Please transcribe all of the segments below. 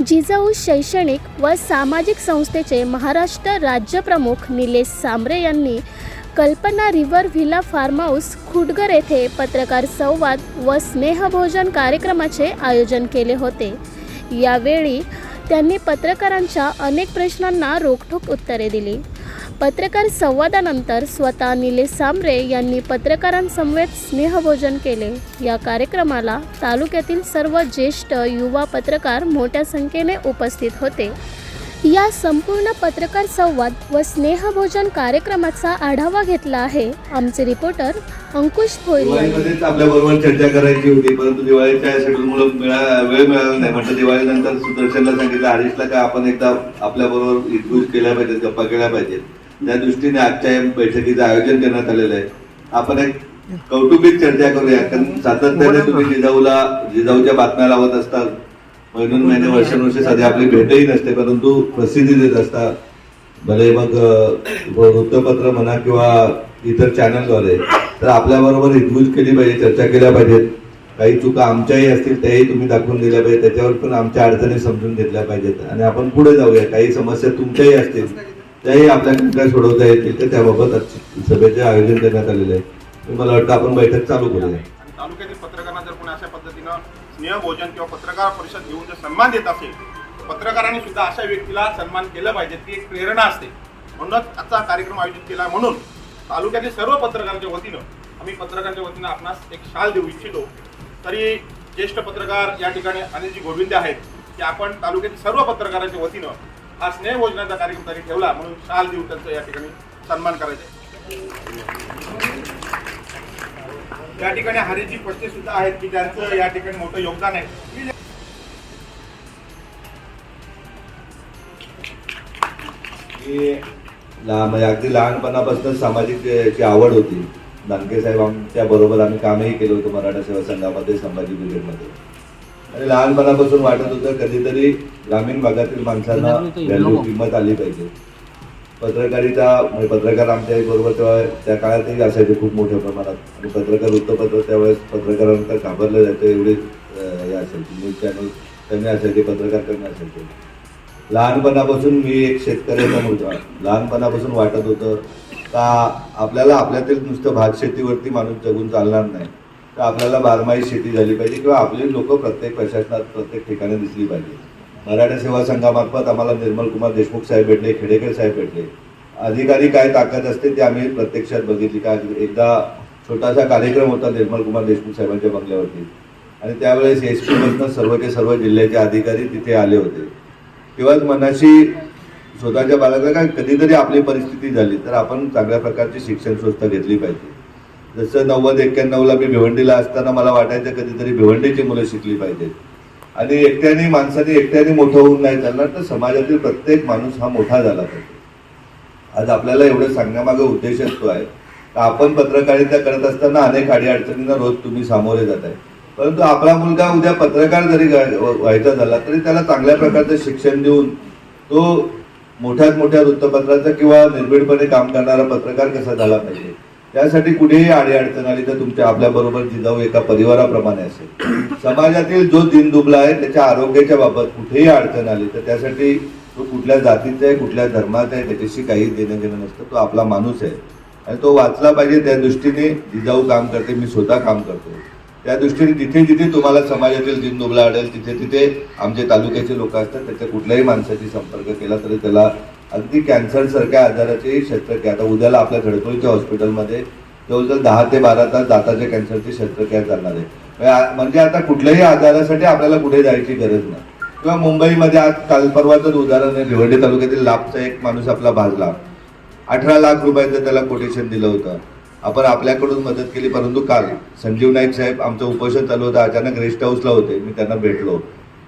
जिजाऊ शैक्षणिक व सामाजिक संस्थेचे महाराष्ट्र राज्य प्रमुख निलेश सांबरे यांनी कल्पना रिव्हर व्हिला फार्म हाऊस खुटघर येथे पत्रकार संवाद व स्नेहभोजन कार्यक्रमाचे आयोजन केले होते। यावेळी त्यांनी पत्रकारांच्या अनेक प्रश्नांना रोखठोक उत्तरे दिली। पत्रकार संवादानंतर स्वतः निलेश सांबरे यांनी पत्रकारांसमवेत स्नेहभोजन केले। या कार्यक्रमाला तालुक्यातील सर्व ज्येष्ठ युवा पत्रकार मोठ्या संख्येने उपस्थित होते। या संपूर्ण पत्रकार संवाद व स्नेहभोजन कार्यक्रमाचा आढावा घेतला आहे आमचे रिपोर्टर अंकुश भोईर यांनी। आपल्या बरोबर चर्चा करायची होती, परंतु दिवाळीच्या शेड्यूलमुळे वेळ मिळाला नाही। म्हणजे दिवाळीनंतर सुदर्शनला सांगितलं, हरीशला का आपण एकदा आपल्या बरोबर इंटरव्ह्यू केल्या पाहिजेत, गप्पा केल्या पाहिजेत। त्या दृष्टीने आजच्या बैठकीचं आयोजन करण्यात आलेलं आहे। आपण एक कौटुंबिक चर्चा करूया, कारण सातत्याने तुम्ही जिजाऊच्या बातम्या लावत असतात, महिने वर्षानुवर्षे सध्या आपली भेटही नसते, परंतु प्रसिद्धी देत असतात। भले मग वृत्तपत्र म्हणा किंवा इतर चॅनलद्वारे, तर आपल्या बरोबर इंटरव्ह्यूज केली पाहिजे, चर्चा केल्या पाहिजेत। काही चुका आमच्याही असतील त्याही तुम्ही दाखवून दिल्या पाहिजे, त्याच्यावर पण आमच्या अडचणी समजून घेतल्या पाहिजेत आणि आपण पुढे जाऊया। काही समस्या तुमच्याही असतील त्याही आपल्याकडे काय सोडवता येतील तर त्याबाबत सभेचे आयोजन करण्यात आलेले आहे। मला वाटतं आपण बैठक चालू करूया। तालुक्यातील पत्रकारांना जर कोणी अशा पद्धतीनं स्नेहभोजन किंवा पत्रकार परिषद घेऊन जर सन्मान देत असेल, पत्रकारांनी सुद्धा अशा व्यक्तीला सन्मान केलं पाहिजे, ती एक प्रेरणा असते। म्हणूनच आजचा कार्यक्रम आयोजित केला। म्हणून तालुक्यातील सर्व पत्रकारांच्या वतीनं आम्ही पत्रकारांच्या वतीनं आपणास एक शाल देऊ इच्छितो। तरी ज्येष्ठ पत्रकार या ठिकाणी अनिलजी गोविंदे आहेत की आपण तालुक्यातील सर्व पत्रकारांच्या वतीनं हा स्नेहभोजनाचा कार्यक्रम त्यांनी ठेवला, म्हणून शाल देऊ त्यांचा या ठिकाणी सन्मान करायचा। या ठिकाणी हरीजी पट्टे सुद्धा आहेत की त्यांचं या ठिकाणी मोठं योगदान आहे। म्हणजे अगदी लहानपणापासून सामाजिक आवड होती। दानके साहेब आमच्या बरोबर आम्ही कामही केलं होतं मराठा सेवा संघामध्ये, संभाजी ब्रिगेडमध्ये, आणि लहानपणापासून वाटत होतं कधीतरी ग्रामीण भागातील माणसांना व्हॅल्यू किंमत आली पाहिजे। पत्रकारिता म्हणजे पत्रकार आमच्या बरोबर तेव्हा त्या काळातही असायचे खूप मोठ्या प्रमाणात, आणि पत्रकार वृत्तपत्र त्यावेळेस पत्रकारांना घाबरलं जायचं, एवढे हे असायचे, न्यूज चॅनल कमी असायचे, पत्रकार कमी असायचे। लहानपणापासून मी एक शेतकऱ्याचा मुलगा, लहानपणापासून वाटत होतं का आपल्याला आपल्यातील नुसतं भात शेतीवरती माणूस जगून चालणार नाही, तर आपल्याला बारमाही शेती झाली पाहिजे किंवा आपली लोक प्रत्येक प्रशासनात प्रत्येक ठिकाणी दिसली पाहिजे। मराठा सेवा संघामार्फत आम्हाला निर्मल कुमार देशमुख साहेब भेटले, खेडेकर साहेब भेटले। अधिकारी काय ताकद असते ते आम्ही प्रत्यक्षात बघितली। का एकदा छोटासा कार्यक्रम होता निर्मल कुमार देशमुख साहेबांच्या बंगल्यावरती, आणि त्यावेळेस SP मधून सर्वचे सर्व जिल्ह्याचे अधिकारी तिथे आले होते। तेव्हाच मनाशी स्वतःच्या बाळाला काय कधीतरी आपली परिस्थिती झाली तर आपण चांगल्या प्रकारची शिक्षण संस्था घेतली पाहिजे। जसं 90-91ला मी भिवंडीला असताना मला वाटायचं कधीतरी भिवंडीची मुलं शिकली पाहिजेत, आणि एकट्याने माणसाने एकट्याने मोठं होऊन नाही चालणार, तर समाजातील प्रत्येक माणूस हा मोठा झाला पाहिजे। आज आपल्याला एवढं सांगण्यामागे उद्देश असतो आहे तर आपण पत्रकारिता करत असताना अनेक अडीअडचणींना रोज तुम्ही सामोरे जात आहे, परंतु आपला मुलगा उद्या पत्रकार जरी व्हायचा झाला तरी त्याला चांगल्या प्रकारचं शिक्षण देऊन तो मोठ्यात मोठ्या वृत्तपत्राचा किंवा निर्भीडपणे काम करणारा पत्रकार कसा झाला पाहिजे। त्यासाठी कुठेही अडीअडचण आली तर तुमच्या आपल्या बरोबर जिजाऊ एका परिवाराप्रमाणे असेल। समाजातील जो दिनदुबला आहे त्याच्या आरोग्याच्या बाबत कुठेही अडचण आली तर त्यासाठी तो कुठल्या जातीचा आहे, कुठल्या धर्माचा आहे, त्याच्याशी काही देणं घेणं नसतं, तो आपला माणूस आहे आणि तो वाचला पाहिजे। त्या दृष्टीने जिजाऊ काम करते, मी स्वतः काम करतो। त्या दृष्टीने जिथे जिथे तुम्हाला समाजातील दिनदुबला आढळेल तिथे तिथे आमचे तालुक्याचे लोक असतात, त्याच्या कुठल्याही माणसाशी संपर्क केला तरी त्याला अगदी कॅन्सर सारख्या आजाराची शस्त्रक्रिया, आता उद्याला आपल्या धडकोलीच्या हॉस्पिटलमध्ये जवळजवळ 10 ते 12 तास दाताच्या कॅन्सरची शस्त्रक्रिया चालणार आहे। म्हणजे आता कुठल्याही आजारासाठी आपल्याला कुठे जायची गरज नाही। किंवा मुंबईमध्ये आज काल परवाचंच उदाहरण आहे, भिवंडी तालुक्यातील लाभचा एक माणूस आपला भाजला, 18 लाख रुपयाचं त्याला कोटेशन दिलं होतं, आपण आपल्याकडून मदत केली। परंतु काल संजीव नाईक साहेब आमचं उपोषण चालू होतं, अचानक रेस्ट हाऊसला होते, मी त्यांना भेटलो,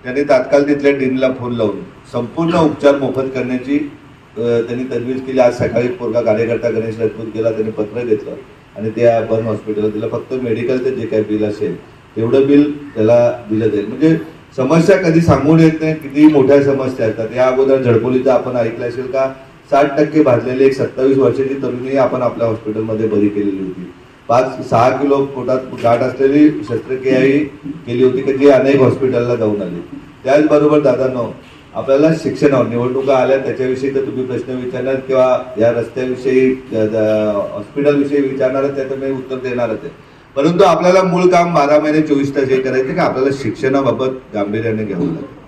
त्यांनी तात्काळ तिथल्या डीनला फोन लावून संपूर्ण उपचार मोफत करण्याची त्यांनी तजवीज केली। आज सकाळी पोरगा कार्यकर्ता गणेश राजपूत गेला, त्यांनी पत्र घेतलं आणि त्या बर्न हॉस्पिटलला दिलं, फक्त मेडिकलचं जे काही बिल असेल तेवढं बिल त्याला दिलं जाईल। म्हणजे समस्या कधी सांगून येत नाही, किती मोठ्या समस्या असतात। या अगोदर झडपोलीचं आपण ऐकलं असेल का, 60% भाजलेली एक 27 वर्षाची तरुणी आपण आपल्या हॉस्पिटलमध्ये बरी केलेली होती। 5-6 किलो पोटात गाठ असलेली शस्त्रक्रियाही केली होती की जी अनेक हॉस्पिटलला जाऊन आली। त्याचबरोबर दादांनो, आपल्याला शिक्षणावर निवडणुका आल्या त्याच्याविषयी तर तुम्ही प्रश्न विचारणार किंवा या रस्त्याविषयी हॉस्पिटलविषयी विचारणार त्याचं मी उत्तर देणारच आहे. परंतु आपल्याला मूळ काम 12 महिने 24 तास हे करायचं की आपल्याला शिक्षणाबाबत गांभीर्याने घ्यावं लागेल.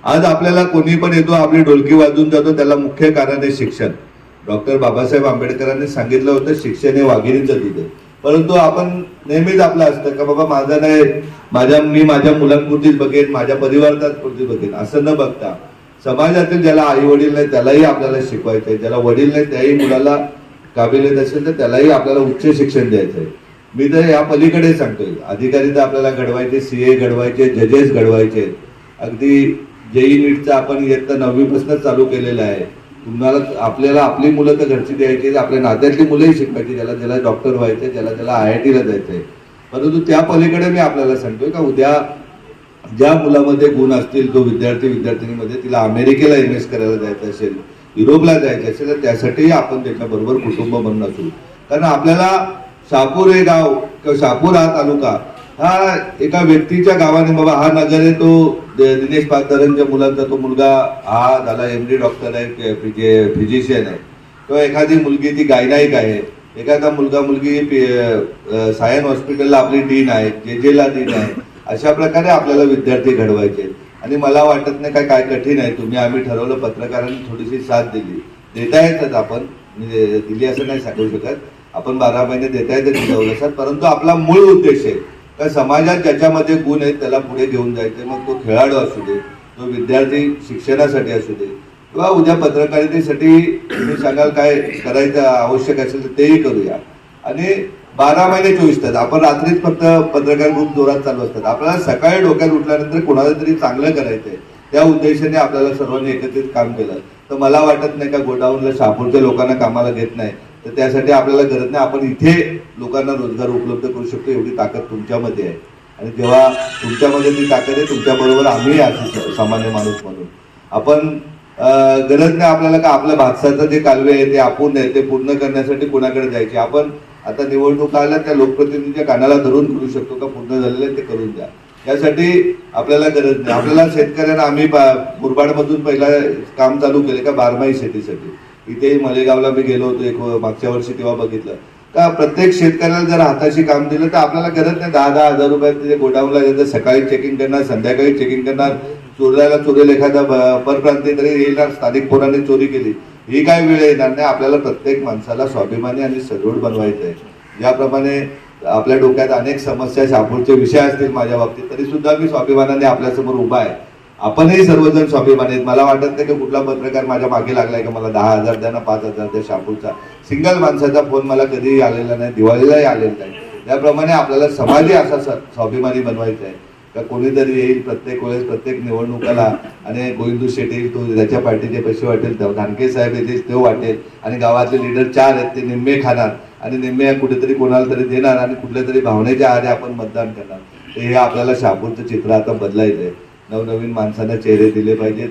आज आपल्याला कोणी पण येतो आपली ढोलकी वाजून जातो, त्याला मुख्य कारण आहे शिक्षण. डॉक्टर बाबासाहेब आंबेडकरांनी सांगितलं होतं शिक्षण हे वाघिणीचं दूध आहे. परंतु आपण नेहमीच आपलं असतं का बाबा माझं नाही, मी माझ्या मुलांपुरतीच बघेन, माझ्या परिवारापुरतीच बघेन, असं न बघता समाजातील ज्याला आई वडील नाही त्यालाही आपल्याला शिकवायचं आहे, ज्याला वडील नाही त्याही मुलाला काबिलियत असेल तर त्यालाही आपल्याला उच्च शिक्षण द्यायचं आहे. मी तर या पलीकडे सांगतोय, अधिकारी तर आपल्याला घडवायचे, सीए घडवायचे, जजेस घडवायचे. अगदी जेई नीटचं आपण इयत्ता 9वी पासूनच चालू केलेलं आहे. तुम्हाला आपल्याला आपली मुलं तर घरची द्यायची, आपल्या नात्यातली मुलंही शिकवायची, ज्याला डॉक्टर व्हायचे, ज्याला IIT ला जायचंय. परंतु त्या पलीकडे मी आपल्याला सांगतोय का उद्या ज्या मुलामध्ये गुण असतील, जो विद्यार्थिनीमध्ये तिला अमेरिकेला इन्व्हेस्ट करायला जायचं असेल, युरोपला जायचं असेल तर त्यासाठीही आपण त्याच्याबरोबर कुटुंब म्हणून असू. कारण आपल्याला शहापूर हे गाव किंवा शहापूर हा तालुका हा एका व्यक्तीच्या गावाने, बाबा हा नगर आहे तो दिनेश पागधरणच्या मुलांचा तो मुलगा हा झाला MD डॉक्टर आहे, फिजिशियन आहे, किंवा एखादी मुलगी ती गायनाईक आहे, एखादा मुलगी सायन हॉस्पिटलला आपली डीन आहे, JJ ला डीन आहे. अशा प्रकारे आपल्याला विद्यार्थी घडवायचे. आणि मला वाटत नाही काय कठीण आहे. आम्ही ठरवलं, पत्रकारांनी थोडीशी साथ देता येतात, आपण दिली असं नाही सांगू शकत, आपण 12 महिने देता येते दिवसात. परंतु आपला मूळ उद्देश आहे का समाजात ज्याच्यामध्ये गुण आहेत त्याला पुढे घेऊन जायचे. मग तो खेळाडू असू दे, तो विद्यार्थी शिक्षणासाठी असू दे, किंवा उद्या पत्रकारितेसाठी तुम्ही सांगाल काय करायचं आवश्यक असेल तर तेही करूया. आणि 12 महिने 24 तास आपण रात्रीच फक्त पत्रकार ग्रुप जोरात चालू असतात. आपल्याला सकाळी डोक्यात उठल्यानंतर कोणाला तरी चांगलं करायचंय, त्या उद्देशाने आपल्याला सर्वांनी एकत्रित काम केलं. तर मला वाटत नाही का गोडाऊनला शहापूरच्या लोकांना कामाला घेत नाही, तर त्यासाठी आपल्याला गरज नाही. आपण इथे लोकांना रोजगार उपलब्ध करू शकतो, एवढी ताकद तुमच्यामध्ये आहे. आणि जेव्हा तुमच्यामध्ये ती ताकद आहे, तुमच्याबरोबर आम्ही असू सामान्य माणूस म्हणून. आपण गरज नाही आपल्याला का आपल्या भातसाचं जे कालवे आहे ते आपण आहे ते पूर्ण करण्यासाठी कोणाकडे जायचे. आपण आता निवडणूक आल्या त्या लोकप्रतिनिधीच्या कानाला धरून करू शकतो का पूर्ण झालेले ते करून द्या. यासाठी आपल्याला गरज नाही. आपल्याला शेतकऱ्यांना आम्ही मुरबाडमधून पहिला काम चालू केले का बारमाही शेतीसाठी. इथे मलेगावला मी गेलो होतो एक मागच्या वर्षी, तेव्हा बघितलं का प्रत्येक शेतकऱ्याला जर हाताशी काम दिलं तर आपल्याला गरज नाही 10,000 हजार रुपये गोडाऊनला जायचं, सकाळी चेकिंग करणार, संध्याकाळी चेकिंग करणार. चोरेल एखादा परप्रांतीय तरी येणार, स्थानिक पोरांनी चोरी केली, ही काय वेळ येणार नाही. आपल्याला प्रत्येक माणसाला स्वाभिमानी आणि सदृढ बनवायचं आहे. ज्याप्रमाणे आपल्या डोक्यात अनेक समस्या शहापूरचे विषय असतील माझ्या बाबतीत, तरी सुद्धा मी स्वाभिमानाने आपल्यासमोर उभा आहे. आपणही सर्वजण स्वाभिमानी आहेत. मला वाटत नाही की कुठला पत्रकार माझ्या मागे लागलाय का मला 10,000 द्या ना 5,000 द्या. शहापूरचा सिंगल माणसाचा फोन मला कधीही आलेला नाही, दिवाळीलाही आलेला नाही. त्याप्रमाणे आपल्याला समाजही असा स्वाभिमानी बनवायचा आहे का कोणीतरी येईल प्रत्येक वेळेस प्रत्येक निवडणुकाला आणि गोविंदू शेट येईल, तो त्याच्या पार्टीचे पैसे वाटेल, धानके साहेब येतील तो वाटेल, आणि गावातले लीडर 4 आहेत ते निम्मे खाणार आणि निम्मे कुठेतरी कोणाला तरी देणार आणि कुठल्या तरी भावनेच्या आधारे आपण मतदान करणार. हे आपल्याला शहापूरचं चित्र आता बदलायचं आहे. नवनवीन माणसांना चेहरे दिले पाहिजेत.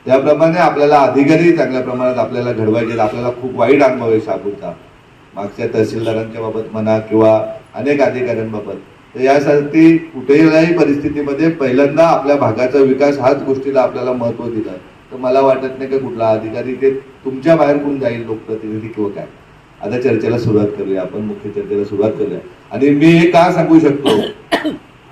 त्याप्रमाणे आपल्याला अधिकारी चांगल्या प्रमाणात आपल्याला घडवायचे. आपल्याला खूप वाईट अनुभव आहे शहापूरचा, मागच्या तहसीलदारांच्या बाबत म्हणा किंवा अनेक अधिकाऱ्यांबाबत. तर यासाठी कुठेही परिस्थितीमध्ये पहिल्यांदा आपल्या भागाचा विकास हाच गोष्टीला आपल्याला महत्त्व दिलं. तर मला वाटत नाही की कुठला अधिकारी ते तुमच्या बाहेर कोण जाईल, लोकप्रतिनिधी किंवा काय. आता चर्चेला सुरुवात करूया, आपण मुख्य चर्चेला सुरुवात करूया. आणि मी हे का सांगू शकतो,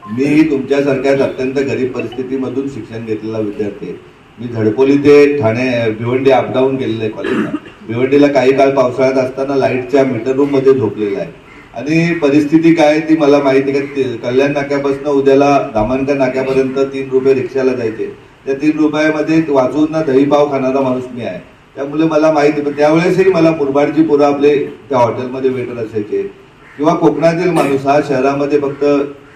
मी तुमच्यासारख्याच अत्यंत गरीब परिस्थितीमधून शिक्षण घेतलेला विद्यार्थी आहे. मी झडपोली ते ठाणे भिवंडी अपडाऊन केलेलं आहे कॉलेजला. भिवंडीला काही काळ पावसाळ्यात असताना लाईटच्या मीटर रूम मध्ये झोपलेला आहे. आणि परिस्थिती काय ती मला माहिती आहे. कल्याण नाक्यापासून उद्याला धामणकर नाक्यापर्यंत 3 रुपये रिक्षाला जायचे. त्या 3 रुपयामध्ये वाचून ना दही पाव खाणारा माणूस मी आहे. त्यामुळे मला माहिती. पण त्यावेळेसही मला मुरबाडची पोरं आपले त्या हॉटेलमध्ये वेटर असायचे, किंवा कोकणातील माणूस हा शहरामध्ये फक्त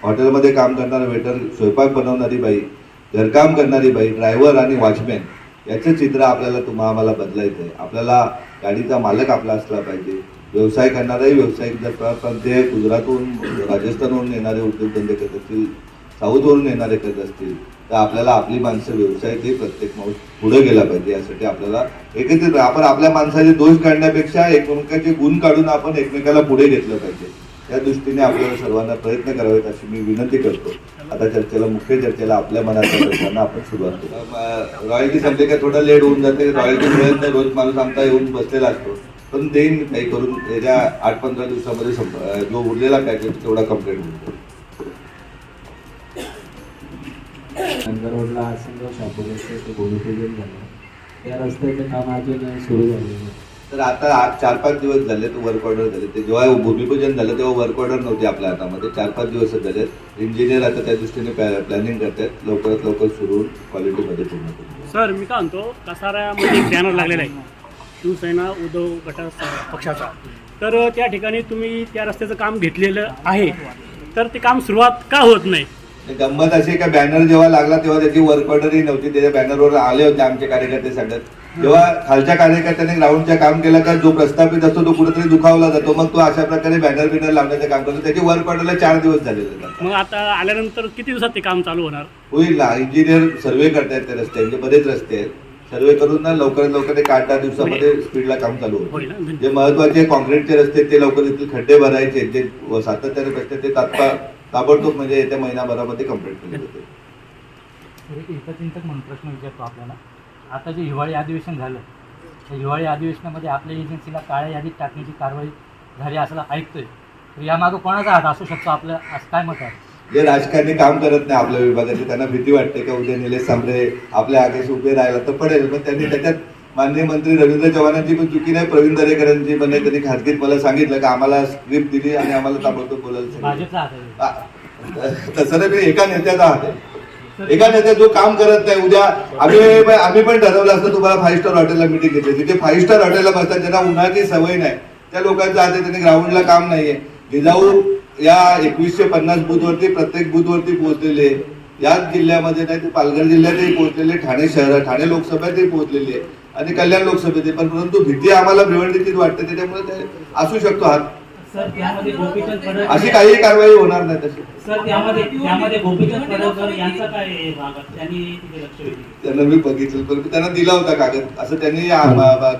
हॉटेलमध्ये काम करणारा वेटर, स्वयंपाक बनवणारी बाई, घरकाम करणारी बाई, ड्रायव्हर आणि वॉचमॅन, याचं चित्र आपल्याला आम्हाला बदलायचं आहे. आपल्याला गाडीचा मालक आपला असला पाहिजे. व्यवसाय करणाराही व्यावसायिक जर प्रांतीय गुजरातहून राजस्थानहून येणारे उद्योगधंदे करत असतील, साऊथवरून येणारे करत असतील, तर आपल्याला आपली माणसं व्यवसायातही प्रत्येक माणूस पुढे गेला पाहिजे. यासाठी आपल्याला एकत्रित आपण आपल्या माणसाचे दोष काढण्यापेक्षा एकमेकांचे गुण काढून आपण एकमेकाला पुढे घेतलं पाहिजे. त्या दृष्टीने आपल्याला सर्वांना प्रयत्न करावेत अशी मी विनंती करतो. आता चर्चेला, मुख्य चर्चेला आपल्या मनाच्या प्रश्नांना आपण सुरुवात करू. रॉयल्टी संपली का थोडा लेट होऊन जाते, रॉयल्टी मिळत नाही, रोज माणूस आमचा येऊन बसलेला असतो, पण देईन काही करून याच्या 8-15 दिवसामध्ये जो उरलेला पॅकेज तेवढा कम्प्लीट होतो. रोडला आसनगाव शापोऱ्याचं ते भूमिपूजन झालं, त्या रस्त्याचं काम अजून सुरू झालेलं नाही. तर आता 4-5 दिवस झाले तो वर्क ऑर्डर झाले. ते जेव्हा भूमिपूजन झालं तेव्हा वर्क ऑर्डर नव्हती आपल्या हातामध्ये. 4-5 दिवसच झाले. इंजिनियर आता त्या दृष्टीने प्लॅनिंग करतात, लवकरात लवकर सुरू होऊन क्वालिटीमध्ये पूर्ण करू. सर, मी काय म्हणतो, कसाऱ्यामध्ये एक बॅनर लागलेला आहे शिवसेना उद्धव गट पक्षाचा, तर त्या ठिकाणी तुम्ही त्या रस्त्याचं काम घेतलेलं आहे, तर ते काम सुरुवात का होत नाही? गंमत अशी का बॅनर जेव्हा लागला तेव्हा त्याची वर्क ऑर्डरही नव्हती. त्याच्या बॅनरवर आले होते आमचे कार्यकर्ते सांगत. जेव्हा खालच्या कार्यकर्त्याने ग्राउंडच्या काम केलं का जो प्रस्थापित असतो तो कुठेतरी दुखावला जातो, मग तो अशा प्रकारे बॅनर लावण्याचं काम करतो. त्याची वर्क ऑर्डरला 4 दिवस झालेले. मग आता आल्यानंतर किती दिवसात ते काम चालू होणार? होईल ना, इंजिनियर सर्वे करतायत त्या रस्त्यांचे, बरेच रस्ते आहेत, सर्वे करून ना लवकरात लवकर एक 8-10 दिवसामध्ये स्पीडला काम चालू होईल ना? जे महत्वाचे कॉन्क्रीटचे रस्ते ते लवकर येतील, खड्डे भरायचे जे सातत्याने रस्ते ते ताबडतोब म्हणजे येत्या महिनाभरामध्ये कम्प्लीट केले जाते. एकचिंतक म्हणून प्रश्न विचारतो आपल्याला. आता जे हिवाळी अधिवेशन झालं, त्या हिवाळी अधिवेशनामध्ये आपल्या एजन्सीला काळ्या यादीत टाकण्याची कारवाई झाली असं ऐकतोय, तर यामागं कोणाचा हात असू शकतो आपलं, असं काय मत आहे? जे राजकारणी काम करत नाही आपल्या विभागाचे, त्यांना भीती वाटते का उद्या निलेश सांबरे आपल्या आगेशी उभे राहिला तर पडेल. पण त्यांनी त्याच्यात माननीय मंत्री रवींद्र चव्हाणांची पण चुकी नाही, प्रवीण दरेकरांची पण नाही. त्यांनी खासगीत मला सांगितलं की आम्हाला स्क्रिप्ट दिली आणि आम्हाला ताबडतोब बोलायला भाजपचा हात आहे. तसं नाही, एका नेत्याचा हात आहे. एका नेत्या जो काम करत नाही, उद्या आम्ही पण ठरवलं असतं तुम्हाला 5 स्टार हॉटेलला मिटिंग घेतली. तिथे 5 स्टार हॉटेलला बसतात, ज्यांना उन्हाची सवय नाही, त्या लोकांच्या हाती त्यांनी ग्राउंडला काम नाहीये. जिजाऊ या 2150 बूथवरती प्रत्येक बूथवरती पोहोचलेले, याच जिल्ह्यामध्ये नाही ते पालघर जिल्ह्यातही पोहोचलेले, ठाणे शहर, ठाणे लोकसभेतही पोहोचलेली आहे आणि कल्याण लोकसभेतही. पण परंतु भीती आम्हाला भिवंडीचीच वाटते, त्याच्यामुळे ते असू शकतो हात. सर, त्यामध्ये गोपीचंद पडळकर, अशी काही कारवाई होणार नाही तशी. सर त्यामध्ये गोपीचंद पडळकर यांचा काय भाग आहे? त्यांनी तिथे लक्ष वेधलं. त्यांना मी बघितलं, पण त्यांना दिला होता कागद. असं त्यांनी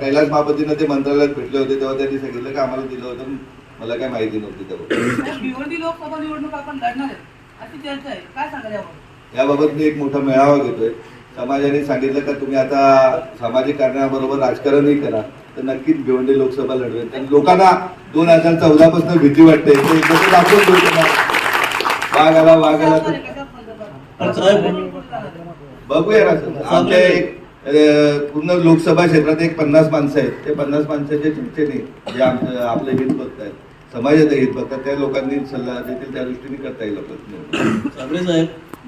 कैलास महापतींना ते मंत्रालयात भेटले होते तेव्हा त्यांनी सांगितलं की आम्हाला दिलं होतं, मला काय माहिती नव्हती तेव्हा. भिवंडी लोकसभा निवडणूक आपण लढणार आहे अशी चर्चा आहे, काय सांगाल यावर? याबाबत मी एक मोठा मेळावा घेतोय. समाजाने सांगितलं का तुम्ही आता सामाजिक कारणाबरोबर राजकारणही करा, तर नक्कीच भिवंडी लोकसभा लढवेल. आणि लोकांना 2014 पासून भीती वाटते, ते कसं दाखवून देऊ, वाघ आला बघूया ना. आमच्या एक पूर्ण लोकसभा क्षेत्रात एक 50 माणसं आहेत, ते 50 माणसाच्या चर्चेने जे आपलं हित बघतायत, समाजाचं हित बघतात, त्या लोकांनी सल्ला देतील त्या दृष्टीने करता येईल आपलं.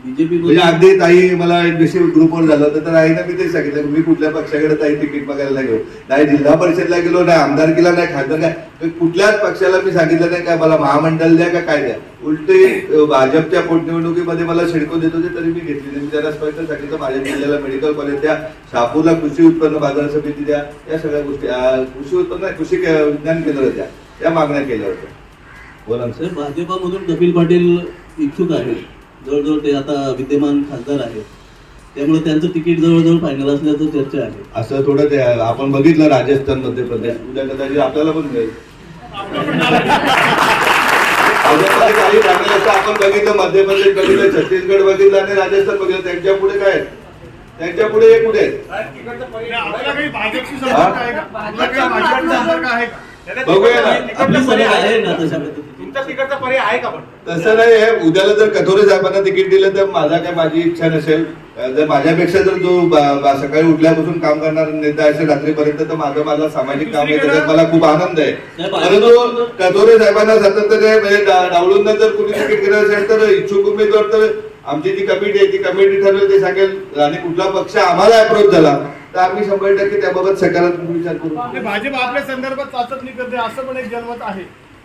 म्हणजे अगदी ताई मला एक विषय ग्रुपवर झालं होतं, तर आईनं मी ते सांगितलं मी कुठल्या पक्षाकडे ताई तिकीट बघायला गेलो नाही, जिल्हा परिषदला गेलो नाही, आमदारकीला नाही, खासदार काय, कुठल्याच पक्षाला मी सांगितलं नाही काय मला महामंडळ द्या का काय द्या. उलटे भाजपच्या पोटनिवडणुकीमध्ये मला शिडको देत होते तरी मी घेतली नाही. मी त्यांना स्पष्ट सांगितलं माझ्या जिल्ह्याला मेडिकल कॉलेज द्या, शहापूरला कृषी उत्पन्न बाजार समिती द्या, या सगळ्या गोष्टी, कृषी उत्पन्न कृषी विज्ञान केंद्र द्या, या मागण्या केल्या होत्या. बोला सर, भाजपामधून कपिल पाटील इच्छुक आहेत, जवळजवळ ते आता विद्यमान खासदार आहेत, त्यामुळे त्यांचं तिकीट जवळजवळ फायनल असल्याचं चर्चा आहे. असं थोडं ते आपण बघितलं राजस्थान, मध्य प्रदेश, उद्या कदाचित आपल्याला पण मिळेल. काही फायनल असं आपण बघितलं, मध्य प्रदेश बघितलं, छत्तीसगड बघितलं आणि राजस्थान बघितलं. त्यांच्या पुढे काय, त्यांच्या पुढे हे कुठे बघूया ना. तसं नाही, उद्याला जर कथोरे साहेबांना तिकीट दिलं तर माझी इच्छा नसेल. जर माझ्यापेक्षा जर जो सकाळी उठल्यापासून काम करणारा नेता असेल रात्रीपर्यंत, तर माझं सामाजिक काम आहे, त्याच्यात मला खूप आनंद आहे. परंतु कथोरे साहेबांना सातत्याने म्हणजे डावलून जर कुणी तिकीट घेणार असेल तर इच्छुक उमेदवार, तर आमची जी कमिटी आहे ती कमिटी ठरवेल, ते सांगेल आणि कुठला पक्ष आम्हाला अप्रोच झाला तर आम्ही 100% त्याबाबत सकारात्मक विचार करू. भाजप आपल्या संदर्भात चाचपणी करते असं पण एक जनमत आहे.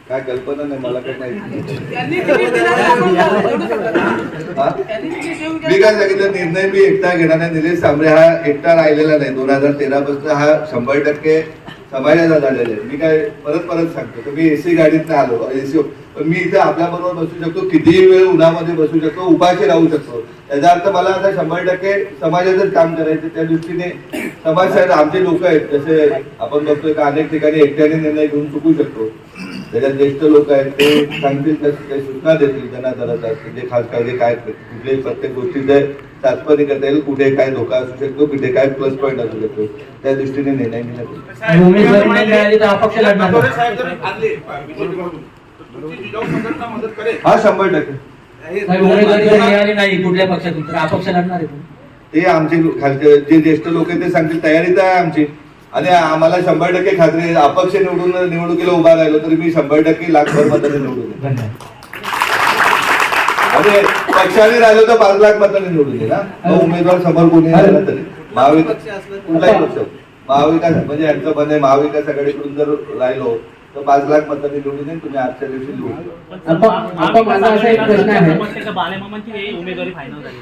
काय कल्पना नाही, मला काही माहिती त्यांनी तिकीट दिलं नाही आपण त्यांनी तिकीट देऊन मी काय सांगितलं, निर्णय मी एकटा घेणार नाही. निलेश सांबरे हा एकटा राहिलेला नाही. 2013 पासून हा 100% समाजाचा झालेला आहे. मी काय परत सांगतो तर मी एसी गाडीत नाही आलो, एसी, पण मी इथे आपल्या बरोबर बसू शकतो, कितीही वेळ उन्हामध्ये बसू शकतो, उपाशी राहू शकतो. त्याचा अर्थ मला आता 100% समाजाचंच काम करायचं. त्या दृष्टीने समाज आमचे लोक आहेत, जसे आपण बघतोय का अनेक ठिकाणी एकट्याने निर्णय घेऊन चुकू शकतो. त्याच्यात ज्येष्ठ लोक आहेत ते सांगतील काही सूचना देतील त्यांना जरा जे खास काळजी काय कुठल्याही प्रत्येक गोष्टीचे चाचपणी करता येईल, कुठे काय धोका असू शकतो, कुठे काय प्लस पॉईंट असू शकतो, त्या दृष्टीने निर्णय घेण्यात उमेदवारी नाही मिळाली तर अपक्ष लढणार. गटोरे साहेब जर आणले बीजेपीकडून, तुमची जिजाऊ संघटना मदत करेल. हा 100%. साहेब, उमेदवारी जर मिळाली नाही कुठल्या पक्षातून तर अपक्ष लढणार आहे. ते आमचे खालचे जे ज्येष्ठ लोक आहेत ते सांगतील, तयारीच आहे आमची. आणि आम्हाला 100% खात्री आहे, अपक्ष निवडणुकीला उभा राहिलो तरी मी 100% लाखभर मतांनी निवडून येईल. धन्यवाद. आणि पक्षाने राहिलो तर 5 लाख मतांनी निवडून येईल ना. उमेदवार समोर कोणी राहिला तरी महाविकास कुठलाही पक्ष महाविकास म्हणजे यांचं बंद आहे, महाविकास आघाडीकडून जर राहिलो तर 5 लाख मतांनी निवडून येईल. तुम्ही आजच्या दिवशी लिहू. माझा असा एक प्रश्न आहे, उमेदवारी फायनल झाली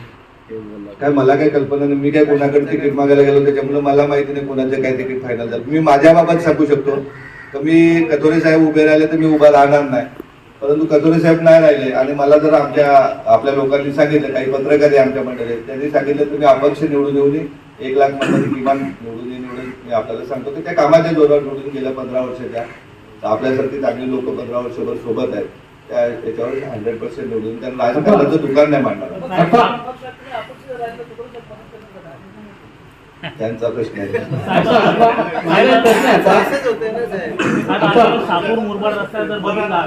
काय मला काय कल्पना नाही, मी काय कोणाकडे तिकीट मागायला गेलो त्याच्यामुळे मला माहिती नाही कोणाचं काय तिकीट फायनल झालं. मी माझ्या बाबत सांगू शकतो तर मी कथोरे साहेब उभे राहिले तर मी उभा राहणार नाही, परंतु कथोरे साहेब नाही राहिले आणि मला जर आपल्या लोकांनी सांगितलं, काही पत्रकार आहे आमच्या मंडळीत त्यांनी सांगितलं तुम्ही अपक्ष निवडून येऊ नये, 1 लाख मतांनी किमान निवडून मी आपल्याला सांगतो की त्या कामाच्या जोरावर निवडून गेल्या 15 वर्षाच्या आपल्यासारखी चांगली लोक 15 वर्षभर सोबत आहेत, त्याच्यावर 100% निवडून त्यांना राजकारणाचं दुकान नाही मांडणार. त्यांचा प्रश्न आहे. सापूर मुरबाड रस्ता जर बघितला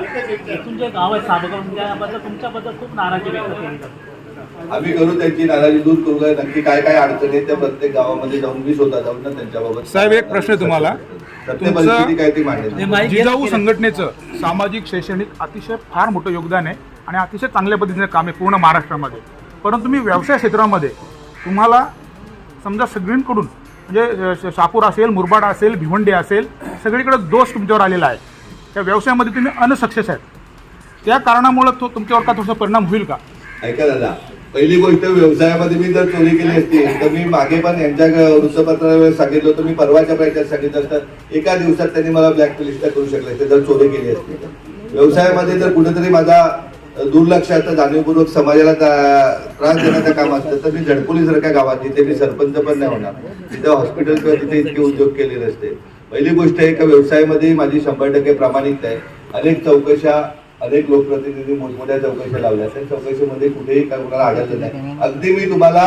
इथून जे गाव आहे साबगाव त्याबद्दल तुमच्याबद्दल खूप नाराजी व्यक्त केली जाते. आम्ही करू त्यांची नाराजी दूर करू काय नक्की काय काय अडचणी आहेत त्या प्रत्येक गावामध्ये जाऊन मी स्वतः जाऊन ना त्यांच्याबाबत. साहेब, एक प्रश्न आहे तुम्हाला. प्रत्येक परिस्थिती काय ती मांडेल. जिजाऊ संघटनेचं सामाजिक शैक्षणिक अतिशय फार मोठं योगदान आहे आणि अतिशय चांगल्या पद्धतीने काम आहे पूर्ण महाराष्ट्रामध्ये. परंतु तुम्ही व्यवसाय क्षेत्रामध्ये तुम्हाला समजा सगळींकडून म्हणजे शापूर असेल, मुरबाड असेल, भिवंडी असेल, सगळीकडे दोष तुमच्यावर आलेला आहे. त्या व्यवसायामध्ये तुम्ही अनसक्सेस आहेत, त्या कारणामुळे तो तुमच्यावर का थोडासा परिणाम होईल का? ऐका दादा, पहिली गोष्ट व्यवसायामध्ये मी जर चोरी केली असती तर मी मागे पण यांच्या वृत्तपत्रावर सांगितलं होतं, मी परवाच्या प्रयत्नात सांगितलं असतं, एका दिवसात त्यांनी मला ब्लॅकलिस्ट करू शकले असते जर चोरी केली असती. व्यवसायामध्ये जर कुठेतरी माझा दुर्लक्षाचं जाणीवपूर्वक समाजाला त्रास देण्याचं काम असतं तर मी झडपोलीसारख्या गावात जिथे मी सरपंच पण नाही होणार, तिथे हॉस्पिटल किंवा तिथे इतके उद्योग केले नसते. पहिली गोष्ट आहे का व्यवसायामध्ये माझी 100% प्रामाणिकता आहे. अनेक चौकशा, अनेक लोकप्रतिनिधी मोठमोठ्या चौकशा लावल्या, त्या चौकशीमध्ये कुठेही काय कोणाला आढळलं नाही. अगदी मी तुम्हाला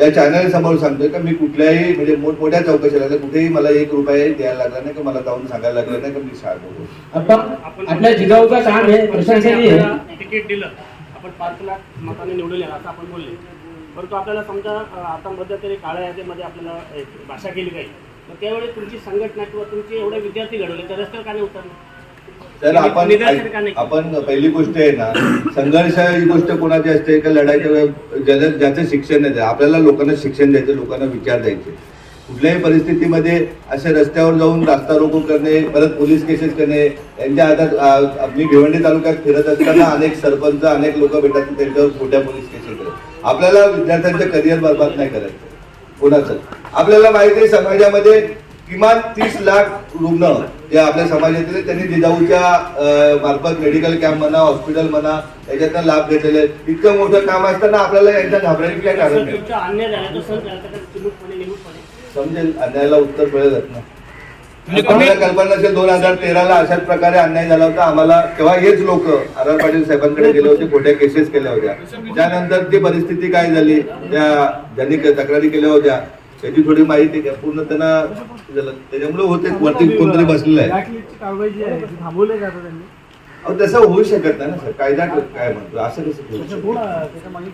या चॅनल समोर सांगतोय का मी कुठल्याही म्हणजे मोठमोठ्या चौकशा लागल्या, कुठेही मला 1 रुपया द्यायला लागला नाही, का मला जाऊन सांगायला लागलं नाही का मी शाळा. आपल्या जिजाऊचा काम आहे, प्रशंसनीय आहे. तिकीट दिलं आपण 5 लाख मतांनी निवडून येणार असं आपण बोलले, परंतु आपल्याला समजा आता मध्यंतरी काळ्या यादीमध्ये आपल्याला भाषा केली काही, मग त्यावेळी तुमची संघटना किंवा तुमचे एवढे विद्यार्थी घडवले तर रस्त्यावर का नाही उतरले? तर आपण पहिली गोष्ट आहे ना, संघर्ष ही गोष्ट कोणाची असते का लढाईच्या ज्याचं शिक्षण आहे आपल्याला लोकांना शिक्षण द्यायचं, लोकांना विचार द्यायचे. कुठल्याही परिस्थितीमध्ये असे रस्त्यावर जाऊन रास्ता रोको करणे, परत पोलीस केसेस करणे, यांच्या हातात मी भिवंडी तालुक्यात फिरत असताना अनेक सरपंच, अनेक लोक भेटतात त्यांच्यावर खोट्या पोलीस केसेस करतात. आपल्याला विद्यार्थ्यांचं करिअर बर्बाद नाही करायचं कोणाचं. आपल्याला माहिती आहे समाजामध्ये किमान 30 लाख रुग्ण जे आपल्या समाजातील त्यांनी जिजाऊच्या मार्फत मेडिकल कॅम्प म्हणा, हॉस्पिटल म्हणा, याच्यातनं लाभ घेतलेले. इतकं मोठं काम असताना आपल्याला यांच्या घाबरायची काय कारण नाही. समजेल, अन्यायाला उत्तर मिळेलच ना. आम्हाला कल्पना नसेल 2013ला अशाच प्रकारे अन्याय झाला होता. आम्हाला तेव्हा हेच लोक आर पाटील साहेबांकडे गेले होते, खोट्या केसेस केल्या होत्या. त्यानंतर ती परिस्थिती काय झाली, त्या ज्यांनी तक्रारी केल्या होत्या त्याची थोडी माहिती घ्या पूर्ण त्यांना झालं, त्याच्यामुळे होते वरती कोणतरी बसलेलं आहे. तसं होऊ शकत नाही ना सर, कायदा काय म्हणतो असं कसं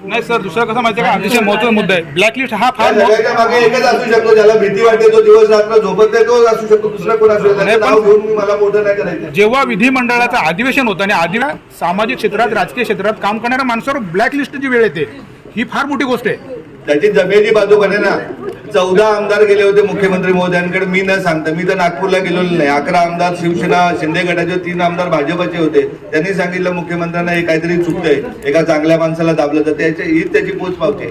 नाही सर. दुसरा कसं माहिती आहे का, अतिशय महत्त्वाचा मुद्दा आहे ब्लॅकलिस्ट हा फार सगळ्याच्या मागे एकच असू शकतो, ज्याला भीती वाटते तो दिवस रात्र झोपत नाही तो असू शकतो, दुसरा कोण असू शकतो. नाव घेऊन मी मला मोठं नाही करायचं. जेव्हा विधिमंडळाचं अधिवेशन होतं आणि सामाजिक क्षेत्रात, राजकीय क्षेत्रात काम करणाऱ्या माणसावर ब्लॅकलिस्टची वेळ येते, ही फार मोठी गोष्ट आहे. त्याची जमेची बाजू बने ना. 14 आमदार गेले होते मुख्यमंत्री महोदयांकडे, मी न सांगता. मी तर नागपूरला गेलेलो नाही. 11 आमदार शिवसेना शिंदे गटाचे, 3 आमदार भाजपचे होते. त्यांनी सांगितलं मुख्यमंत्र्यांना हे काहीतरी चुकतंय, एका चांगल्या माणसाला दाबलं तर हीच त्याची पोच पावते.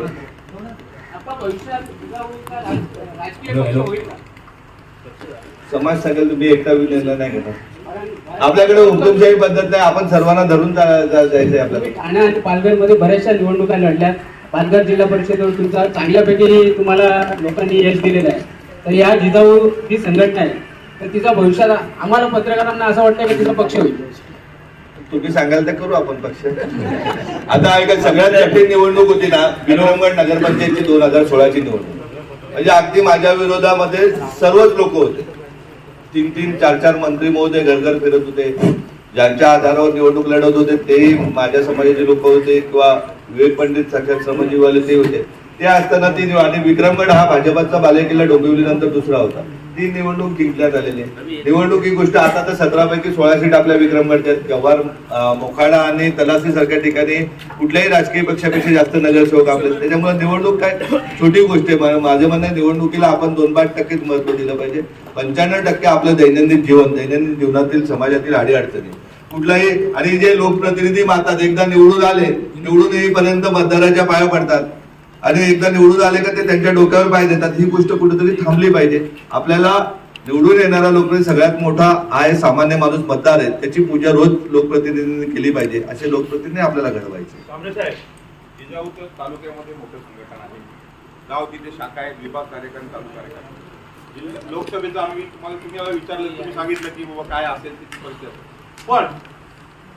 समाज सांगेल तुम्ही एकटा निर्णय नाही घेणार. आपल्याकडे हुकुमशाही पद्धत नाही, आपण सर्वांना धरून जायचंय आपल्याला. ठाणे आणि पालघरमध्ये बऱ्याचशा निवडणुका लढल्या. पालघर जिल्हा परिषदेवर तुमचा चांगल्यापैकी तुम्हाला लोकांनी यश दिलेलं आहे. तर या जिजाऊ ही संघटना आहे, तर तिचा भविष्यात आम्हाला पत्रकारांना असं वाटतं की तिचा पक्ष होईल. तुम्ही सांगाल तर करू आपण पक्ष. आता ऐका, सगळ्यात कठीण निवडणूक होती ना विक्रमगड नगरपंचायतची 2016ची निवडणूक. म्हणजे अगदी माझ्या विरोधामध्ये सर्वच लोक होते. 3-3, 4-4 मंत्री महोदय घर फिरत होते. ज्यांच्या आधारावर निवडणूक लढत होते तेही माझ्या समाजाचे लोक होते किंवा विवेक पंडित सारख्या समाजीवाले ते होते. ते असताना ती आणि विक्रमगड हा भाजपचा बालेकिल्ला डोंबिवलीनंतर दुसरा होता. ती निवडणूक जिंकण्यात आलेली आहे. निवडणूक ही गोष्ट आता तर 17 पैकी 16 सीट आपल्या विक्रमगडच्या जव्हार, मोखाडा आणि तलासरी सारख्या ठिकाणी कुठल्याही राजकीय पक्षापेक्षा जास्त नगरसेवक आपले. त्याच्यामुळे निवडणूक काय छोटी गोष्ट आहे. माझं म्हणणं आहे निवडणुकीला आपण 2-5% महत्व दिलं पाहिजे. 95% आपलं दैनंदिन जीवनातील समाजातील अडीअडचणी कुठलाही. आणि जे लोकप्रतिनिधी मानतात एकदा निवडून आले, निवडून येईपर्यंत मतदाराच्या पाया पडतात आणि एकदा निवडून आले का ते त्यांच्या डोक्यावर पाय देतात. ही गोष्ट कुठेतरी थांबली पाहिजे. आपल्याला निवडून येणारा लोकप्रतिनिधी सगळ्यात मोठा आहे, सामान्य माणूस मतदार आहे, त्याची पूजा रोज लोकप्रतिनिधींनी केली पाहिजे. असे लोकप्रतिनिधी आपल्याला घडवायचे. कांबळे साहेब, जिजाऊ तालुक्यामध्ये मोठं संघटन आहे, गाव तिथे शाखा आहेत, विभाग कार्यक्रम चालू कार्यक्रम. लोकसभेचं आम्ही तुम्हाला विचारलं, तुम्ही सांगितलं की बाबा काय असेल त्याची परिस्थिती. पण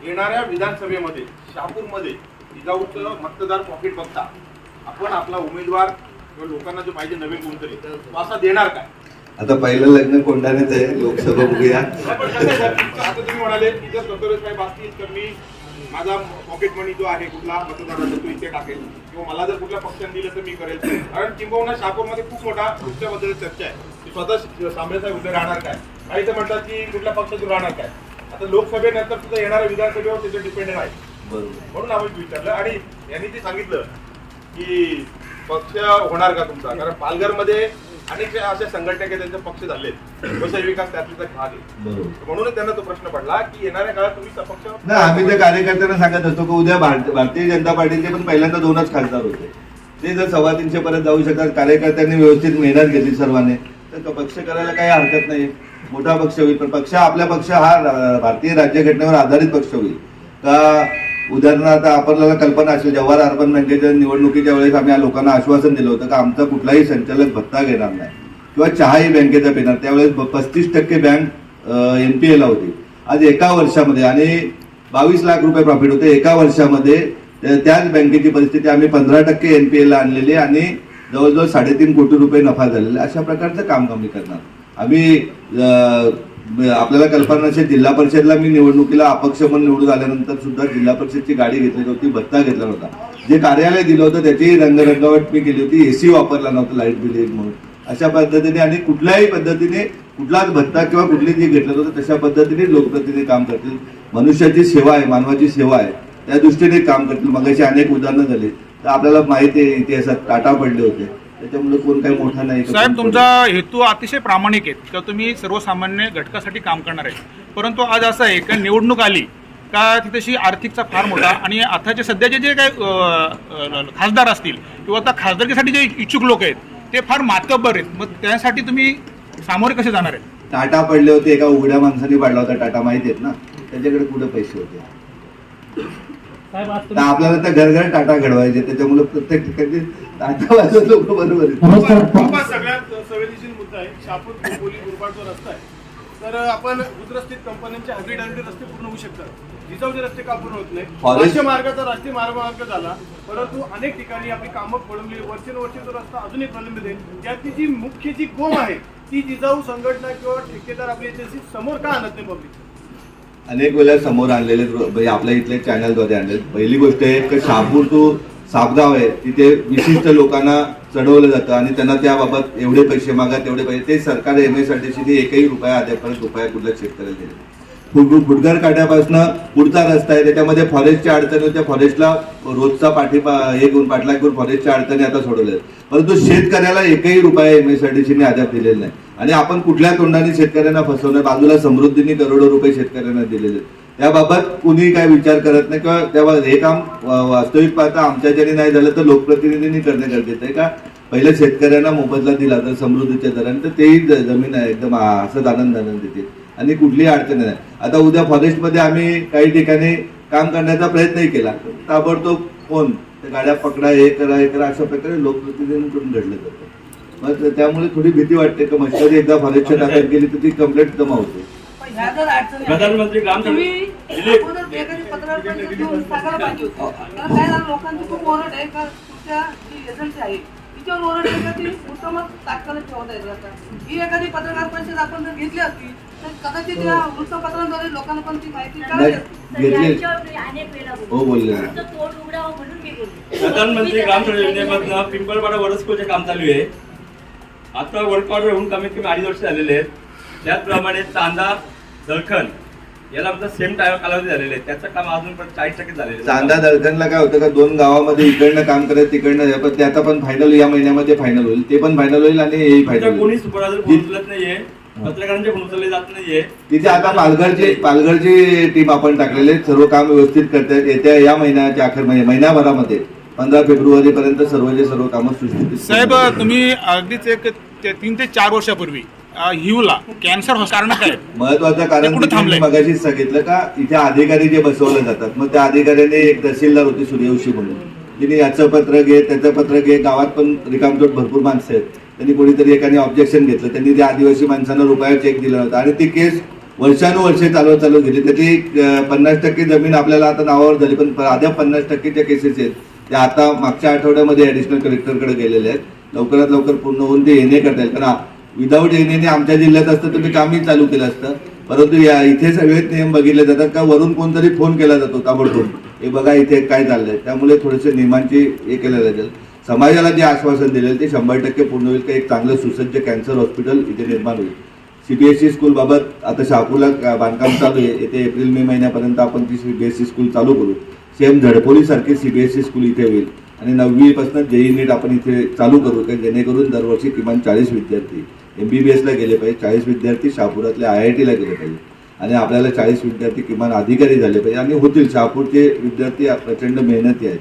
येणाऱ्या विधानसभेमध्ये शहापूरमध्ये जिजाऊचं मतदार पॉकेट बघता आपण आपला उमेदवार किंवा लोकांना जो पाहिजे नवीन कोणतरी तो असा देणार काय? आता पहिलं लग्न कोंढाण्यात आहे, लोकसभा बघूया. आता तुम्ही म्हणाले की जर स्वतःच काही बाबतीत तर मी माझा पॉकेट मनी जो आहे कुठला मतदाराचा तो इथे टाकेल किंवा मला जर कुठल्या पक्षाने दिलं तर मी करेल. कारण किंबहुना शहापूरमध्ये खूप मोठा पक्षाबद्दल चर्चा आहे की स्वतः सांबळे साहेब उद्या राहणार काय, काही तर म्हणतात की कुठल्या पक्षातून राहणार काय. आता लोकसभेनंतर सुद्धा येणाऱ्या विधानसभेवर त्याचं डिपेंडेंट आहे. म्हणून आम्ही विचारलं आणि यांनी ते सांगितलं की पक्ष होणार का तुमचा. कारण पालघरमध्ये अनेक अशा संघटना की त्यांचे पक्ष झालेत, व्यवसाय विकास त्यातला भाग आहे. म्हणूनच त्यांना तो प्रश्न पडला की येणाऱ्या काळात तुम्ही पक्ष. नाही, आम्ही त्या कार्यकर्त्यांना सांगत असतो की उद्या भारतीय जनता पार्टीचे पण पहिल्यांदा 2च खासदार होते. ते जर 350 पर्यंत जाऊ शकतात, कार्यकर्त्यांनी व्यवस्थित मेहनत घेतली सर्वांनी, तर पक्ष करायला काही हरकत नाही. मोठा पक्ष होईल. पण आपला पक्ष हा भारतीय राज्यघटनेवर आधारित पक्ष होईल का. उदाहरणार्थ आपल्याला कल्पना असेल, जवाहर अर्बन बँकेच्या निवडणुकीच्या वेळेस आम्ही या लोकांना आश्वासन दिलं होतं की आमचा कुठलाही संचालक भत्ता घेणार नाही किंवा चहाही बँकेचा पिणार. त्यावेळेस 35% बँक NPA ला होती. आज एका वर्षामध्ये आणि 22 लाख रुपये प्रॉफिट होते. एका वर्षामध्ये त्याच बँकेची परिस्थिती आम्ही 15% NPA ला आणलेली आणि जवळजवळ 3.5 कोटी रुपये नफा झालेला. अशा प्रकारचं काम आम्ही करणार. आम्ही आपल्याला कल्पना असेल, जिल्हा परिषदला मी निवडणुकीला अपक्ष म्हणून निवडून आल्यानंतर सुद्धा जिल्हा परिषदची गाडी घेतली नव्हती, भत्ता घेतला नव्हता. जे कार्यालय दिलं होतं त्याची रंगरंगावट मी केली होती. AC वापरला नव्हता लाईट बिल येईल म्हणून. अशा पद्धतीने आणि कुठल्याही पद्धतीने कुठलाच भत्ता किंवा कुठली जी घेतलं होतं तशा पद्धतीने लोकप्रतिनिधी काम करतील. मनुष्याची सेवा आहे, मानवाची सेवा आहे, त्या दृष्टीने काम करतील. मगाशी अनेक उदाहरणं झाली तर आपल्याला माहिती आहे इतिहासात टाटा पडले होते, त्याच्यामुळे कोण काही मोठा नाही. साहेब, तुमचा हेतू अतिशय प्रामाणिक आहे का तुम्ही सर्वसामान्य घटकासाठी काम करणार आहे. परंतु आज असं आहे का निवडणूक आली का तिथेशी आर्थिकचा फार मोठा आणि आताचे सध्याचे जे काही खासदार असतील किंवा त्या खासदारकीसाठी जे इच्छुक लोक आहेत ते फार मातब्बर आहेत. मग त्यासाठी तुम्ही सामोरे कसे जाणार आहेत? टाटा पडले होते, एका उघड्या माणसाने पाडला होता टाटा, माहिती आहेत ना. त्याच्याकडे कुठे पैसे होते. आपल्याला तर घर टाटा घडवायचे, त्याच्यामुळे प्रत्येक ठिकाणी टाटा लोक बरोबर आहेत. सगळ्यात संवेदनशील मुद्दा आहे शहापूर बोली गुरबाडचा रस्ता आहे. तर आपण उद्रस्थित कंपन्यांचे हायब्रिड रस्ते पूर्ण होऊ शकतात. जिजाऊचे रस्ते का पूर्ण होत नाही. राष्ट्रीय मार्गाचा राष्ट्रीय महामार्ग झाला, परंतु अनेक ठिकाणी आपली कामं खोळंबली. वर्षानुवर्षे तो रस्ता अजूनही प्रलंबित आहे. त्यातली जी मुख्य जी गोम आहे ती जिजाऊ संघटना किंवा ठेकेदार आपली एजन्सी समोर का आणत नाही पब्लिक. अनेक वेळा समोर आणलेले आपल्या इथले चॅनलद्वारे आणले. पहिली गोष्ट आहे की शहापूर तो सापगाव आहे, तिथे विशिष्ट लोकांना चढवलं जातं आणि त्यांना त्याबाबत एवढे पैसे मागा तेवढे पैसे. ते सरकार MSRTCने एकही रुपया अद्यापर्यंत रुपया कुठल्या शेतकऱ्याला दिले. फुटगर काट्यापासून पुढचा रस्ता आहे, त्याच्यामध्ये फॉरेस्टच्या अडचणी होत्या. फॉरेस्टला रोजचा पाठलाग करून फॉरेस्टच्या अडचणी आता सोडवल्या. परंतु शेतकऱ्याला एकही रुपया MSRTCने अद्याप दिलेला नाही. आणि आपण कुठल्या तोंडाने शेतकऱ्यांना फसवणार. बाजूला समृद्धीने करोडो रुपये शेतकऱ्यांना दिलेले. त्याबाबत कुणी काय विचार करत नाही किंवा तेव्हा हे काम वास्तविक पाहता आमच्या ज्याने नाही झालं तर लोकप्रतिनिधींनी करणे गरजेचं आहे का. पहिल्या शेतकऱ्यांना मोबदला दिला तर समृद्धीच्या दराने तर तेही जमीन आहे एकदम असंच आनंद देते आणि कुठलीही अडचण नाही. आता उद्या फॉरेस्टमध्ये आम्ही काही ठिकाणी काम करण्याचा प्रयत्नही केला, ताबडतोब फोन गाड्या पकडा, हे करा अशा प्रकारे लोकप्रतिनिधींकडून घडलं जातं. मग त्यामुळे थोडी भीती वाटते की मस्टरी एकदा फॉरेस्टच्या ताब्यात गेली तर ती कंप्लेंट जमा होते. ह्या जर अडचणी प्रधानमंत्री ग्राम तुम्ही अगोदर एखादी पत्रकार परिषद घेऊन सांगायला पाहिजे होतं. कारण काय झालं, लोकांची खूप ओरड आहे का तुमच्या जी एजन्सी आहे तिच्यावर ओरड आहे का ती उत्तमच तात्काळ ठेवत आहेत आता. ही एखादी पत्रकार परिषद आपण जर घेतली असती तर कदाचित या वृत्तपत्रांद्वारे लोकांना पण ती माहिती कळाली असती. घेतली हो बोलले प्रधानमंत्री ग्रामसडक योजनेमधनं पिंपळपाडा वडस्कोचे काम चालू आहे. आता वर्क ऑर्डर होऊन कमीत कमी 2.5 वर्ष झालेले आहेत. त्याचप्रमाणे चांदा दळखण याला आमचा सेम कालावधी झालेले आहे. त्याचं काम अजून पण 40% झालेलं आहे. चांदा दळखणला काय होतं का 2 गावामध्ये इकडनं काम करत तिकडनं, पण ते आता पण फायनल या महिन्यामध्ये फायनल होईल, ते पण फायनल होईल आणि हेही फायनल होईल. कोणी सुपरवायझर फोन उचलत नाहीये, पत्रकारांचे फोन उचलले जात नाहीये. तिथे आता पालघरची टीम आपण टाकलेले, सर्व काम व्यवस्थित करतायत. येत्या या महिन्याच्या अखेर महिन्याभरामध्ये 15 फेब्रुवारीपर्यंत सर्व कामं सुस्थितीत. साहेब, तुम्ही अगदीच 3 ते 4 वर्षापूर्वी हिवला कॅन्सर कारण काय महत्वाचं कारण मी मगाशीच सांगितलं का इथे अधिकारी जे बसवले जातात, मग त्या अधिकाऱ्याने एक तहसीलदार होती सूर्यवंशी म्हणून, तिने याचं पत्र घे त्याचं पत्र घे, गावात पण रिकामजोड भरपूर माणसं आहेत, त्यांनी कोणीतरी एकाने ऑब्जेक्शन घेतलं, त्यांनी त्या आदिवासी माणसांना रुपया चेक दिला होता आणि ती केस वर्षानुवर्षे चालू गेली. त्याची 50% जमीन आपल्याला आता नावावर झाली, पण अद्याप 50%च्या केसेस आहेत त्या आता मागच्या आठवड्यामध्ये ऍडिशनल कलेक्टरकडे गेलेले आहेत. लवकरात लवकर पूर्ण होऊन ते एनए करता येईल, कारण विदाऊट एनएने आमच्या जिल्ह्यात असतं तर ते कामही चालू केलं असतं. परंतु इथे सगळे नियम बघितले जातात का वरून कोणतरी फोन केला जातो ताबडतोब, हे बघा इथे काय चाललंय. त्यामुळे थोडेसे नियमांची हे केलं जाईल. समाजाला जे आश्वासन दिलेलं ते 100% पूर्ण होईल. का एक चांगलं सुसज्ज कॅन्सर हॉस्पिटल इथे निर्माण होईल. सीबीएसई स्कूल बाबत आता शहापूरला बांधकाम चालू आहे. येते एप्रिल-मे महिन्यापर्यंत आपण ती सीबीएसई स्कूल चालू करू. सेम झडपोली सारखी सीबीएसई स्कूल इथे होईल आणि 9वी पासून जेई नीट आपण इथे चालू करू, जेणेकरून दरवर्षी किमान 40 विद्यार्थी MBBS ला गेले पाहिजे, 40 विद्यार्थी शहापुरातल्या IIT ला गेले पाहिजे आणि आपल्याला 40 विद्यार्थी किमान अधिकारी झाले पाहिजे आणि होतील. शहापूरचे विद्यार्थी प्रचंड मेहनती आहेत.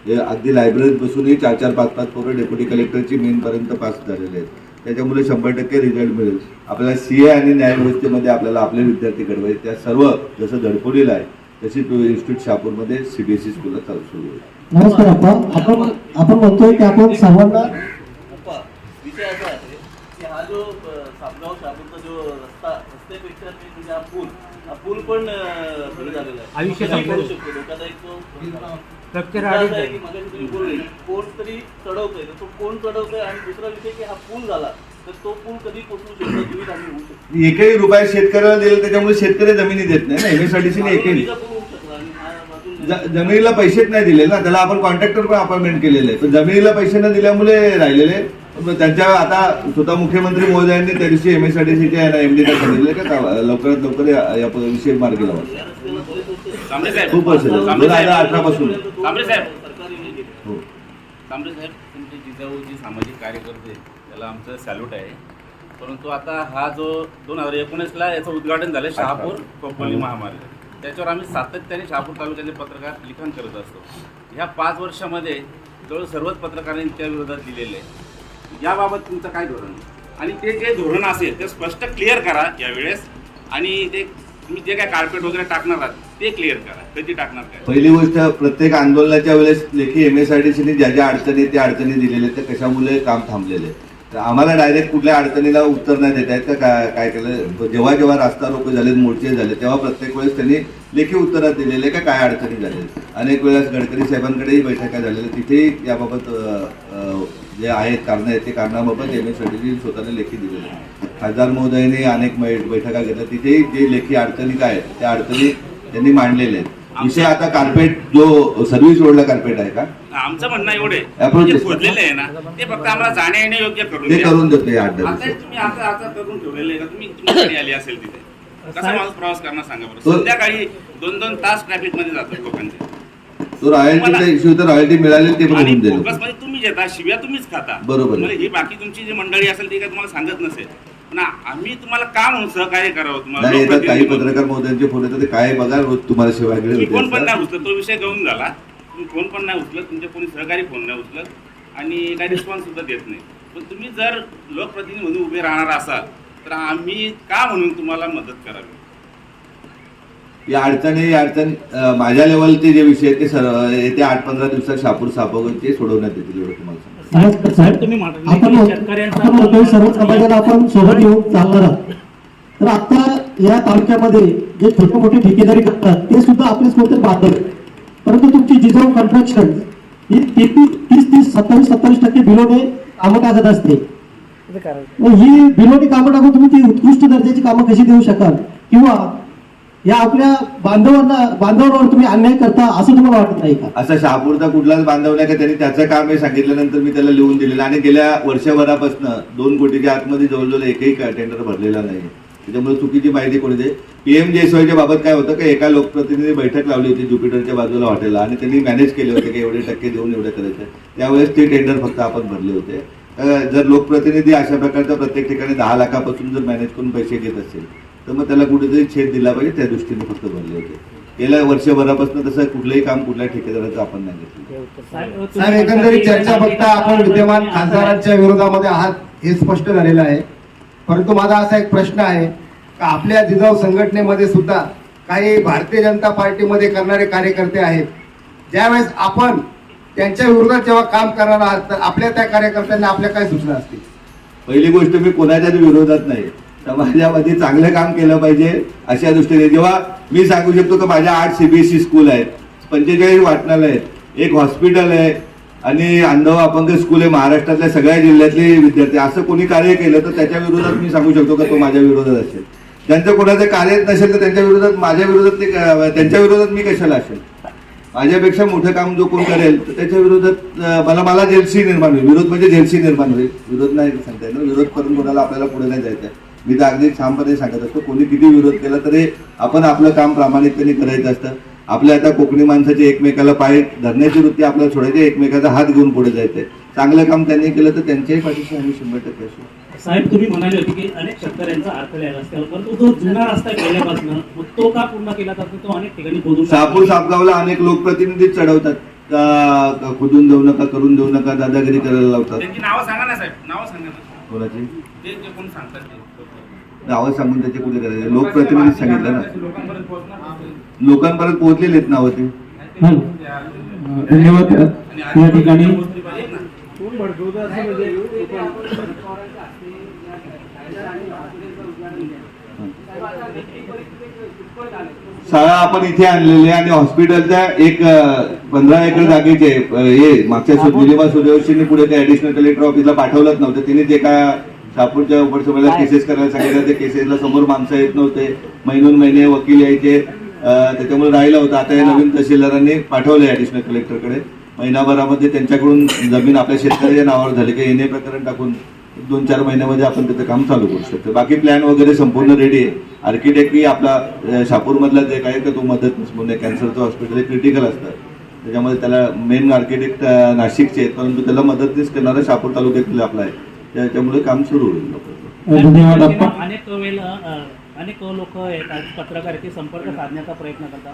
हे अगदी लायब्ररीत बसूनही 4-4, 5-5 पोरं डेप्युटी कलेक्टरची मेनपर्यंत पास झालेले आहेत. त्याच्यामुळे 100% रिझल्ट मिळेल. आपल्याला CA आणि न्यायव्यवस्थेमध्ये आपल्याला आपले विद्यार्थी घडवायचे. त्या सर्व जसं झडपोलीला आहे तशी इन्स्टिट्यूट शहापूरमध्ये CBSE स्कूलला चालू सुरू होईल. नमस्कार आपण म्हणतोय की आपण सर्वांना विषय असा आहे की हा जो सापगाव शहापूरचा जो रस्त्यापेक्षा म्हणजे हा पूल पण हे झालेला आहे, आयुष्य करू शकतो धोकादायक. तुम्ही बोलले कोण तरी चढवतोय, तर तो कोण चढवतोय आणि दुसरा विषय की हा पूल झाला तर तो पूल कधी पोचवू शकतो, जीवित हानी होऊ शकतो. एकही रुपया शेतकऱ्याला दिले त्याच्यामुळे शेतकरी जमिनी देत नाही ना. MSRDCने एकही जमिनीला पैसेच नाही दिले ना, त्याला आपण कॉन्ट्रॅक्टर पण अपॉइंटमेंट केलेले आहे, पण जमिनीला पैसे न दिल्यामुळे राहिलेले. त्यांच्या आता स्वतः मुख्यमंत्री महोदयांनी त्या दिवशी MSRDCच्या MDला सांगितलं का लवकरात लवकर या विषय मार्गी लावा. खूप वर्ष 2018 पासून. तांबरे साहेब, तुमचे जिजाऊ जी सामाजिक कार्यकर्ते त्याला आमचं सॅल्यूट आहे. परंतु आता हा जो 2019ला याचं उद्घाटन झालं शहापूर खोपोली महामार्ग, त्याच्यावर आम्ही सातत्याने शहापूर तालुक्याचे पत्रकार लिखाण करत असतो. ह्या 5 वर्षामध्ये जवळ सर्वच पत्रकारांनी त्या विरोधात दिलेले आहे. याबाबत तुमचं काय धोरण आणि ते जे धोरण असेल ते स्पष्ट क्लिअर करा यावेळेस, आणि ते तुम्ही जे काय कार्पेट वगैरे टाकणार आहात ते क्लिअर करा, कधी टाकणार काय. पहिली गोष्ट, प्रत्येक आंदोलनाच्या वेळेस लेखी MSRDCने ज्या अडचणी त्या अडचणी दिलेल्या त्या कशामुळे काम थांबलेले. तर आम्हाला डायरेक्ट कुठल्या अडचणीला उत्तर नाही देता येत का काय केलं. जेव्हा जेव्हा रास्ता रोको झाले, मोर्चे झाले, तेव्हा प्रत्येक वेळेस त्यांनी लेखी उत्तरात दिलेले का काय अडचणी झाल्या. अनेक वेळेस गडकरी साहेबांकडेही बैठका झालेल्या, तिथेही याबाबत जे आहेत कारणं आहेत ते कारणाबाबत MSRDC स्वतःने लेखी दिलेले. खासदार महोदयांनी अनेक बैठका घेतल्या, तिथेही जे लेखी अडचणी काय आहेत त्या अडचणी त्यांनी मांडलेल्या आहेत. विषय आता कार्पेट जो सर्व्हिस रोडला कार्पेट आहे का, आमचं म्हणणं एवढे खोदलेलं आहे ना, ते फक्त आम्हाला जाण्या येणे योग्य करून देतो. तुम्ही आता करून ठेवलेलं आहे का, तुम्ही गाडी आली असेल तिथे कसा माणूस प्रवास करणार सांगा बरं. संध्याकाळी 2-2 तास ट्रॅफिक मध्ये जातात लोकांचे. तो रॉयल्टीचा इश्यू तर रॉयल्टी मिळाली ते पण होऊन जाईल. मध्ये तुम्ही घेता, शिव्या तुम्हीच खाता. बरोबर. ही बाकी तुमची जी मंडळी असेल ती काय तुम्हाला सांगत नसेल, पण आम्ही तुम्हाला का म्हणून सहकार्य करावं. तुम्हाला काही पत्रकार महोदयांचे फोन येतात, काय बघा रोज तुम्हाला शिवाय फोन पण नाही उचलत, तो विषय घेऊन झाला. तुम्ही फोन पण नाही उचलत, तुमचे कोणी सहकारी फोन नाही उचलत आणि काही रिस्पॉन्स सुद्धा देत नाही. पण तुम्ही जर लोकप्रतिनिधी म्हणून उभे राहणार असाल तर आम्ही का म्हणून तुम्हाला मदत करावी. या अडचण माझ्या लेवलचे जे विषय ते येत्या 8-15 दिवसात शहापूर सापोगचे सोडवण्यात येतील एवढं तुम्हाला सांगतो. साहेब, तुम्ही आपण सर्व समाजाला आपण सोबत येऊन चालणार आहात. तर आता या तालुक्यामध्ये जे छोटे मोठे ठेकेदारी करतात ते सुद्धा आपलेच कोणते बांधव, परंतु तुमची जिजाऊ कन्स्ट्रक्शन ही 30-27% बिलोने कामं टाकत असते. मग ही बिलोनी कामं टाकून तुम्ही ती उत्कृष्ट दर्जाची कामं कशी देऊ शकाल, किंवा या आपल्या बांधवांवर तुम्ही अन्याय करता असं तुम्हाला वाटत नाही का? असं शहापूरचा कुठलाच बांधव नाही का त्यांनी त्याचं काम हे सांगितल्यानंतर मी त्याला लिहून दिलेलं, आणि गेल्या वर्षभरापासून 2 कोटीच्या आतमध्ये जवळजवळ एकही टेंडर भरलेला नाही. त्याच्यामुळे चुकीची माहिती कोणी दे. PMJSYच्या बाबत काय होतं की एका लोकप्रतिनिधी बैठक लावली होती ज्युपिटरच्या बाजूला हॉटेलला, आणि त्यांनी मॅनेज केले होते की एवढे टक्के देऊन एवढे करायचं. त्यावेळेस ते टेंडर फक्त आपण भरले होते. जर लोकप्रतिनिधी अशा प्रकारच्या प्रत्येक ठिकाणी 10 लाखापासून जर मॅनेज करून पैसे घेत असेल तर मग त्याला कुठेतरी छेद दिला पाहिजे, त्या दृष्टीने फक्त भरले होते. गेल्या वर्षभरापासून तसं कुठलंही काम कुठल्या ठेकेदाराचं आपण नाही घेतलं. साहेब, एकंदरीत चर्चा बघता आपण विद्यमान खासदारांच्या विरोधामध्ये आहात हे स्पष्ट झालेलं आहे. परंतु माझा असा एक प्रश्न आहे का आपल्या जिजाऊ संघटनेमध्ये सुद्धा काही भारतीय जनता पार्टीमध्ये करणारे कार्यकर्ते आहेत. ज्यावेळेस आपण त्यांच्या विरोधात जेव्हा काम करणार आहात तर आपल्या त्या कार्यकर्त्यांना आपल्या काय सूचना असतील? पहिली गोष्ट, मी कोणाच्याच विरोधात नाही. समाजामध्ये चांगलं काम केलं पाहिजे अशा दृष्टीने. जेव्हा मी सांगू शकतो की माझ्या 8 CBSE स्कूल आहेत, 45 वाचनालय आहेत, एक हॉस्पिटल आहे आणि अंध अपंग स्कूल आहे. महाराष्ट्रातल्या सगळ्या जिल्ह्यातले विद्यार्थी असं कोणी कार्य केलं तर त्याच्या विरोधात मी सांगू शकतो का तो माझ्या विरोधात असेल. ज्यांचं कोणाचं कार्य नसेल तर त्यांच्या विरोधात त्यांच्या विरोधात मी कशाला असेल. माझ्यापेक्षा मोठं काम जो कोण करेल तर त्याच्या विरोधात मला जेलसी निर्माण होईल. विरोध म्हणजे जेलसी निर्माण होईल. विरोध नाही सांगता येईल. विरोध करून कोणाला आपल्याला पुढे नाही जायचं. मी तर अगदी ठामपणे सांगत असतो, कोणी किती विरोध केला तरी आपण आपलं काम प्रामाणिकपणे करायचं असतं. आपल्या आता कोकणी माणसाचे एकमेकाला पाय धरण्याची वृत्ती आपल्याला सोडायची, एकमेकाचा हात घेऊन पुढे जायचंय. चांगलं काम त्यांनी केलं तर त्यांच्याही पाठीशी आम्ही 100% असू. साहेब, तुम्ही म्हणाले होते की अनेक शेतकऱ्यांचा अडथळे रस्त्यावर, परंतु जो जुना रस्ता केल्यापासून तो का पूर्ण केला जातो तो अनेक ठिकाणी खोदून शहापूर सापगावला अनेक लोकप्रतिनिधी चढवतात, खोदून देऊ नका, करून देऊ नका, दादागिरी करायला लावतात. त्यांची नावं सांगा ना साहेब, नावं सांगा ना. कोणाची ते कोण सांगतात ते नावं सांगून त्याचे कुठे करायचे? लोकप्रतिनिधी सांगितलं ना, लोकांपर्यंत पोहोचलेले आहेत नावं ते. धन्यवाद. या ठिकाणी शाळा आपण इथे आणलेली आहे आणि हॉस्पिटलच्या एक 15 एकर जागेचे हे मागच्या निलिमा सूर्यवंशींनी पुढे ते ऍडिशनल कलेक्टर ऑफिसला पाठवलंच नव्हतं. तिने जे काय शहापूरच्या उपसभेला केसेस करायला सांगितलं ते केसेसला समोर माणसं येत नव्हते, महिने वकील यायचे, त्याच्यामुळे राहिलं होतं. आता या नवीन तहसीलदारांनी पाठवले ऍडिशनल कलेक्टरकडे. महिनाभरामध्ये त्यांच्याकडून जमीन आपल्या शेतकऱ्याच्या नावावर झाली की येणे प्रकरण टाकून 2-4 महिन्यामध्ये आपण त्याचं काम चालू करू शकतो. बाकी प्लॅन वगैरे संपूर्ण रेडी आहे. आर्किटेक्टही आपला शहापूरमधला जे काय का तो मदतनीस म्हणून कॅन्सरचं हॉस्पिटल क्रिटिकल असतं, त्याच्यामध्ये त्याला मेन आर्किटेक्ट नाशिकचे आहेत, परंतु त्याला मदतनीस करणारा शहापूर तालुक्यातील आपला आहे. त्याच्यामुळे काम सुरू होईल. अनेक लोक येतात, पत्रकार येथे संपर्क साधण्याचा प्रयत्न करतात.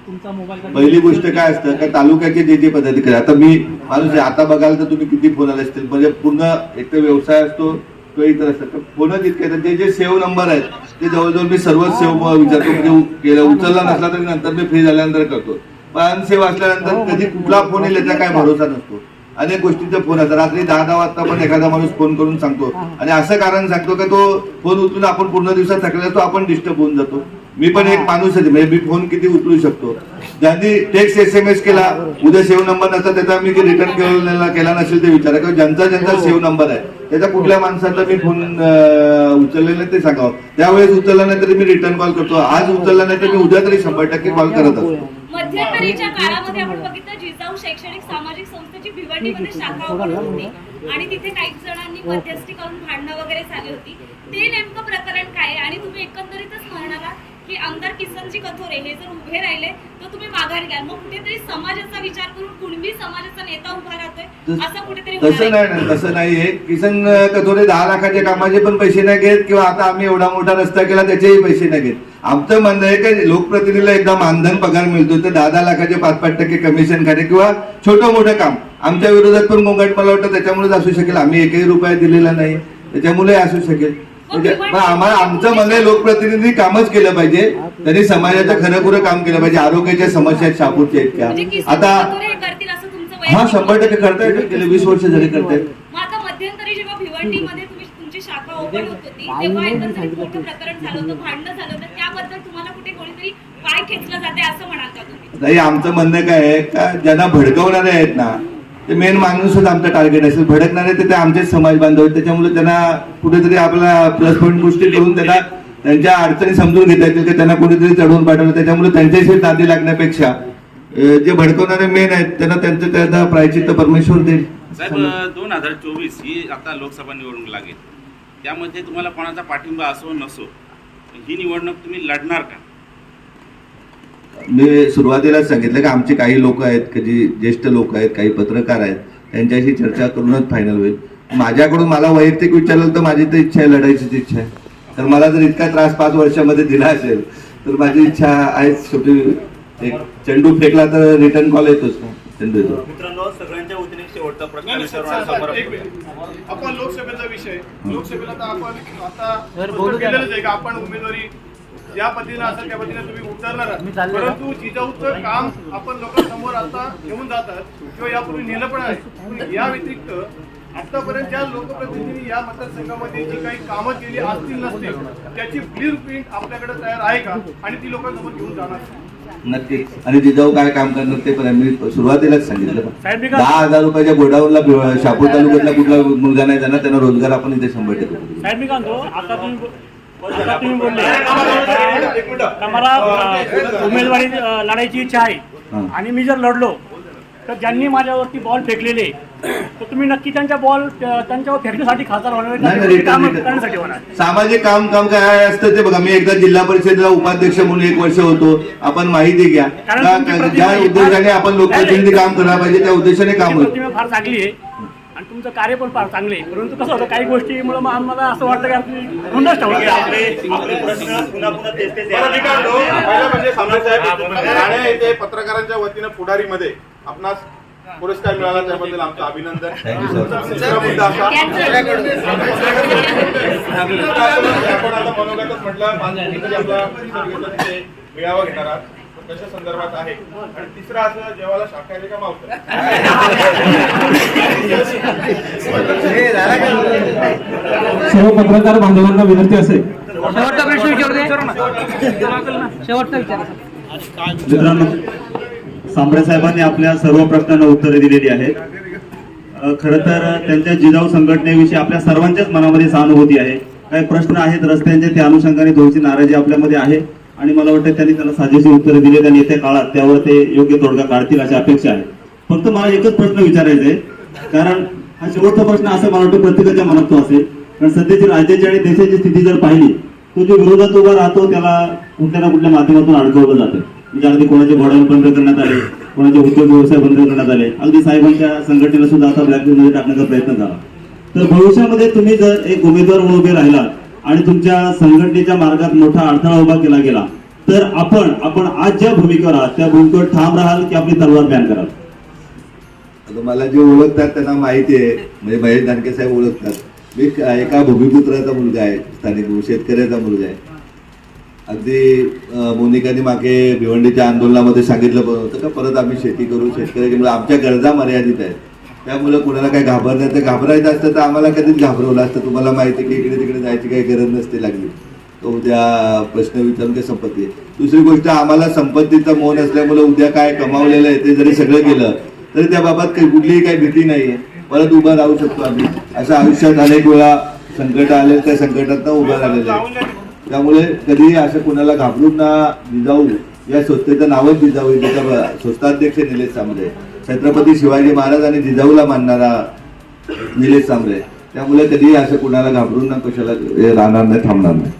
तुमचा मोबाईल पहिली गोष्ट काय असतं का तालुक्याचे जे पदाधिकारी, आता मी माणूस आहे, आता बघाल तर तुम्ही किती फोन आले असतील, म्हणजे पूर्ण एक तर व्यवसाय असतो तो इतर असतात, फोनच इतके येतात. जे सेव्ह नंबर आहेत ते जवळजवळ मी सर्वच सेव्ह विचारतो, म्हणजे उचलला नसला तरी नंतर मी फ्री झाल्यानंतर करतो. पण अनसेव्ह असल्यानंतर कधी कुठला फोन येईल याचा काय भरोसा नसतो. अनेक गोष्टींचा फोन असतात. रात्री 10 वाजता पण एखादा माणूस फोन करून सांगतो, आणि असं कारण सांगतो का तो फोन उचलून आपण पूर्ण दिवसात थकला तो आपण डिस्टर्ब होऊन जातो. मी पण एक माणूस आहे, म्हणजे मी फोन किती उचलू शकतो. ज्यांनी टेक्स्ट SMS केला, उद्या सेव्ह नंबर नसता त्याचा मी रिटर्न केला नसेल ते विचारा, किंवा ज्यांचा सेव्ह नंबर आहे त्याचा कुठल्या माणसाचा मी फोन उचललेला ते सांगावं. त्यावेळेस उचलला नाही तरी मी रिटर्न कॉल करतो. आज उचलला नाही तर मी उद्या तरी 100% कॉल करत असतो. मध्यंतरीच्या काळामध्ये आपण बघितलं जिजाऊ शैक्षणिक सामाजिक संस्थेची भिवंडीमध्ये शाखा उघड होती आणि तिथे काही जणांनी मध्यस्थी करून भांडणं वगैरे झाली होती. ते नेमकं प्रकरण काय आहे? आणि तुम्ही एकंदरीतच म्हणणार की आमदार किसनजी कथोरे हे जर उभे राहिले तर तुम्ही माघार घ्याल, मग कुठेतरी समाजाचा विचार करून कुणबी समाजाचा नेता उभा राहतोय असं कुठेतरी तसं नाहीये. किसन कथोरे 10 लाखाच्या कामाचे पण पैसे नाही घेत, किंवा आता आम्ही एवढा मोठा रस्ता केला त्याचेही पैसे नाही घेत. आमचं म्हणणं आहे की लोकप्रतिनिधीला एकदा मानधन पगार मिळतो तर 10 लाखाचे 5-5% कमिशन खाते किंवा छोटं मोठं काम आमच्या विरोधात पण गोंगाट मला वाटतं त्याच्यामुळेच असू शकेल. आम्ही 1ही रुपया दिलेला नाही त्याच्यामुळे असू शकेल. म्हणजे आम्हाला आमचं म्हणणं लोकप्रतिनिधी कामच केलं पाहिजे, त्यांनी समाजाचं खरं काम केलं पाहिजे. आरोग्याच्या समस्या आहेत शहापूरच्या इतक्या, आता हा 100% करतायत. गेले 20 वर्ष झाले करतायत. आता मध्यंतरी जेव्हा भिवंडीमध्ये तुमची शाखा ओपन होत होती तेव्हा एकंदरीत मोठं प्रकरण झालं होतं, भांडणं झालं होतं. खेचलं जाते असं म्हणाल का तुम्ही? नाही, आमचं म्हणणं काय आहे का ज्यांना भडकवणारे आहेत ना ते मेन माणूसच आमचं टार्गेट असेल. भडकणारे तर ते आमचेच समाज बांधव आहेत, त्याच्यामुळे त्यांना कुठेतरी आपला प्लस पॉईंट गोष्टी करून त्यांना त्यांच्या अडचणी समजून घेता येतील की त्यांना कुठेतरी चढवून पाठवलं. त्याच्यामुळे त्यांच्याशी नादी लागण्यापेक्षा जे भडकवणारे मेन आहेत त्यांना त्यांचा प्रायचित्त परमेश्वर देईल. साहेब 2024 ही आता लोकसभा निवडणूक लागेल, त्यामध्ये तुम्हाला कोणाचा पाठिंबा असो नसो ही निवडणूक तुम्ही लढणार का? मी सुरुवातीलाच सांगितलं की आमचे काही लोक आहेत की जी ज्येष्ठ लोक आहेत, काही पत्रकार आहेत, त्यांच्याशी चर्चा करूनच फायनल होईल. माझ्याकडून मला वैयक्तिक विचारलं तर माझी तर इच्छा आहे, लढायचीच इच्छा आहे. तर मला जर इतका त्रास 5 वर्षामध्ये दिला असेल तर माझी इच्छा आहे. शेवटी एक चेंडू फेकला तर रिटर्न कॉल येतोच ना, चेंडू येतो. मित्रांनो, सगळ्यांच्या वतीने शेवटचा प्रश्न आपण लोकसभेचा विषय, लोकसभेला तर आपण आता केलेलंच आहे का आपण उमेदवारी ज्या पद्धतीने असेल त्या पद्धतीने तुम्ही उतरणार आहात, परंतु जिजाऊचं काम आपण लोकांसमोर आता घेऊन जातात किंवा यापूर्वी नेलं पण आहे. पण या व्यतिरिक्त आतापर्यंत ज्या लोकप्रतिनिधींनी या मतदारसंघामध्ये जी काही कामं केली असतील नसतील त्याची ब्लू प्रिंट आपल्याकडे तयार आहे का आणि ती लोकांसमोर घेऊन जाणार? नक्कीच. आणि जिजाऊ काय काम करणार ते पण मी सुरुवातीलाच सांगितलं. 10,000 रुपयाच्या गोडाऊनला शहापूर तालुक्यातला कुठला मुलगा नाही जाणार, त्यांना रोजगार आपण इथे 100% देऊ. साहेब मी सांगतो, आता तुम्ही बोलले मला उमेदवारी लढायची इच्छा आहे आणि मी जर लढलो तर ज्यांनी माझ्यावरती बॉल फेकलेले तर तुम्ही नक्की त्यांच्यावर फेकण्यासाठी खासदार होणार. सामाजिक काम काय असतं ते बघा. मी एकदा जिल्हा परिषदेला उपाध्यक्ष म्हणून 1 वर्ष होतो. आपण माहिती घ्या ज्या उद्देशाने आपण लोकप्रतिनिधी काम करायला पाहिजे त्या उद्देशाने काम होतं. फार चांगली आहे आणि तुमचं कार्य पण फार चांगले आहे, परंतु कसं होतं काही गोष्टीमुळे आम्हाला असं वाटतं की आपली हुंडाच ठेवले. पत्रकारांच्या वतीनं पुढारीमध्ये आपणास पुरस्कार मिळाला त्याबद्दल आमचं अभिनंदन. आपण आता मनोगतच म्हटलं 5 मिनिटांनी आपला मेळावा घेणार आहात कशा संदर्भात आहे. आणि तिसरा असं जेव्हाला शाखायला का मावतं सर्व पत्रकार बांधवांना विनंती असेल, मित्रांनो सांबरे साहेबांनी आपल्या सर्व प्रश्नांना उत्तरे दिलेली आहेत. खरं तर त्यांच्या जिजाऊ संघटनेविषयी आपल्या सर्वांच्याच मनामध्ये सहानुभूती आहे. काही प्रश्न आहेत रस्त्यांचे, त्या अनुषंगाने थोडीशी नाराजी आपल्यामध्ये आहे आणि मला वाटतं त्यांनी त्याला साजेशी उत्तरे दिली आणि येत्या काळात त्यावर ते योग्य तोडगा काढतील अशी अपेक्षा आहे. फक्त मला एकच प्रश्न विचारायचा आहे, कारण हा शेवटचा प्रश्न असं मला वाटतं प्रत्येकाच्या मनात तो असेल. कारण सध्याची राज्याची आणि देशाची स्थिती जर पाहिली तो जो विरोधात उभा राहतो त्याला कुठल्या ना कुठल्या माध्यमातून अडकवलं जातं. म्हणजे अगदी कोणाचे गोडाऊन बंद करण्यात आले, कोणाचे उद्योग व्यवसाय बंद करण्यात आले, अगदी साहेबांच्या संघटनेला सुद्धा आता ब्लॅकलिस्टमध्ये टाकण्याचा प्रयत्न झाला. तर भविष्यामध्ये तुम्ही जर एक उमेदवार म्हणून उभे राहिला आणि तुमच्या संघटनेच्या मार्गात मोठा अडथळा उभा केला गेला तर आपण आज ज्या भूमिकेवर आहात त्या भूमिकेवर ठाम राहाल की आपली तलवार बॅन कराल? मला जे ओळखतात त्यांना माहिती आहे, म्हणजे महेश दानके साहेब ओळखतात. मी एका भूमिपुत्राचा मुलगा आहे, स्थानिक शेतकऱ्याचा मुलगा आहे. अगदी मोनिकाने मागे भिवंडीच्या आंदोलनामध्ये सांगितलं होतं का परत आम्ही शेती करू, शेतकऱ्यामुळे आमच्या गरजा मर्यादित आहेत, त्यामुळे कुणाला काही घाबरायचं असतं तर आम्हाला कधीच घाबरवलं असतं. तुम्हाला माहिती की इकडे तिकडे जायची काही गरज नसते लागली. तो उद्या प्रश्न विचारून काही संपत्ती आहे. दुसरी गोष्ट, आम्हाला संपत्तीचा मोह असल्यामुळे उद्या काय कमावलेलं आहे ते जरी सगळं केलं तरी त्या बाबत काही कुठलीही काही भीती नाहीये, परत उभं राहू शकतो आम्ही. असं आयुष्यात अनेक वेळा संकट आले, त्या संकटात उभं राहिलेलं आहे. त्यामुळे कधीही असं कुणाला घाबरून ना जिजाऊ या संस्थेचं नावच जिजाऊ आहे. त्याचा संस्थाध्यक्ष निलेश सांबरे, छत्रपती शिवाजी महाराज आणि जिजाऊला मानणारा निलेश सांबरे. त्यामुळे कधीही असं कुणाला घाबरून ना कशाला राहणार नाही, थांबणार नाही.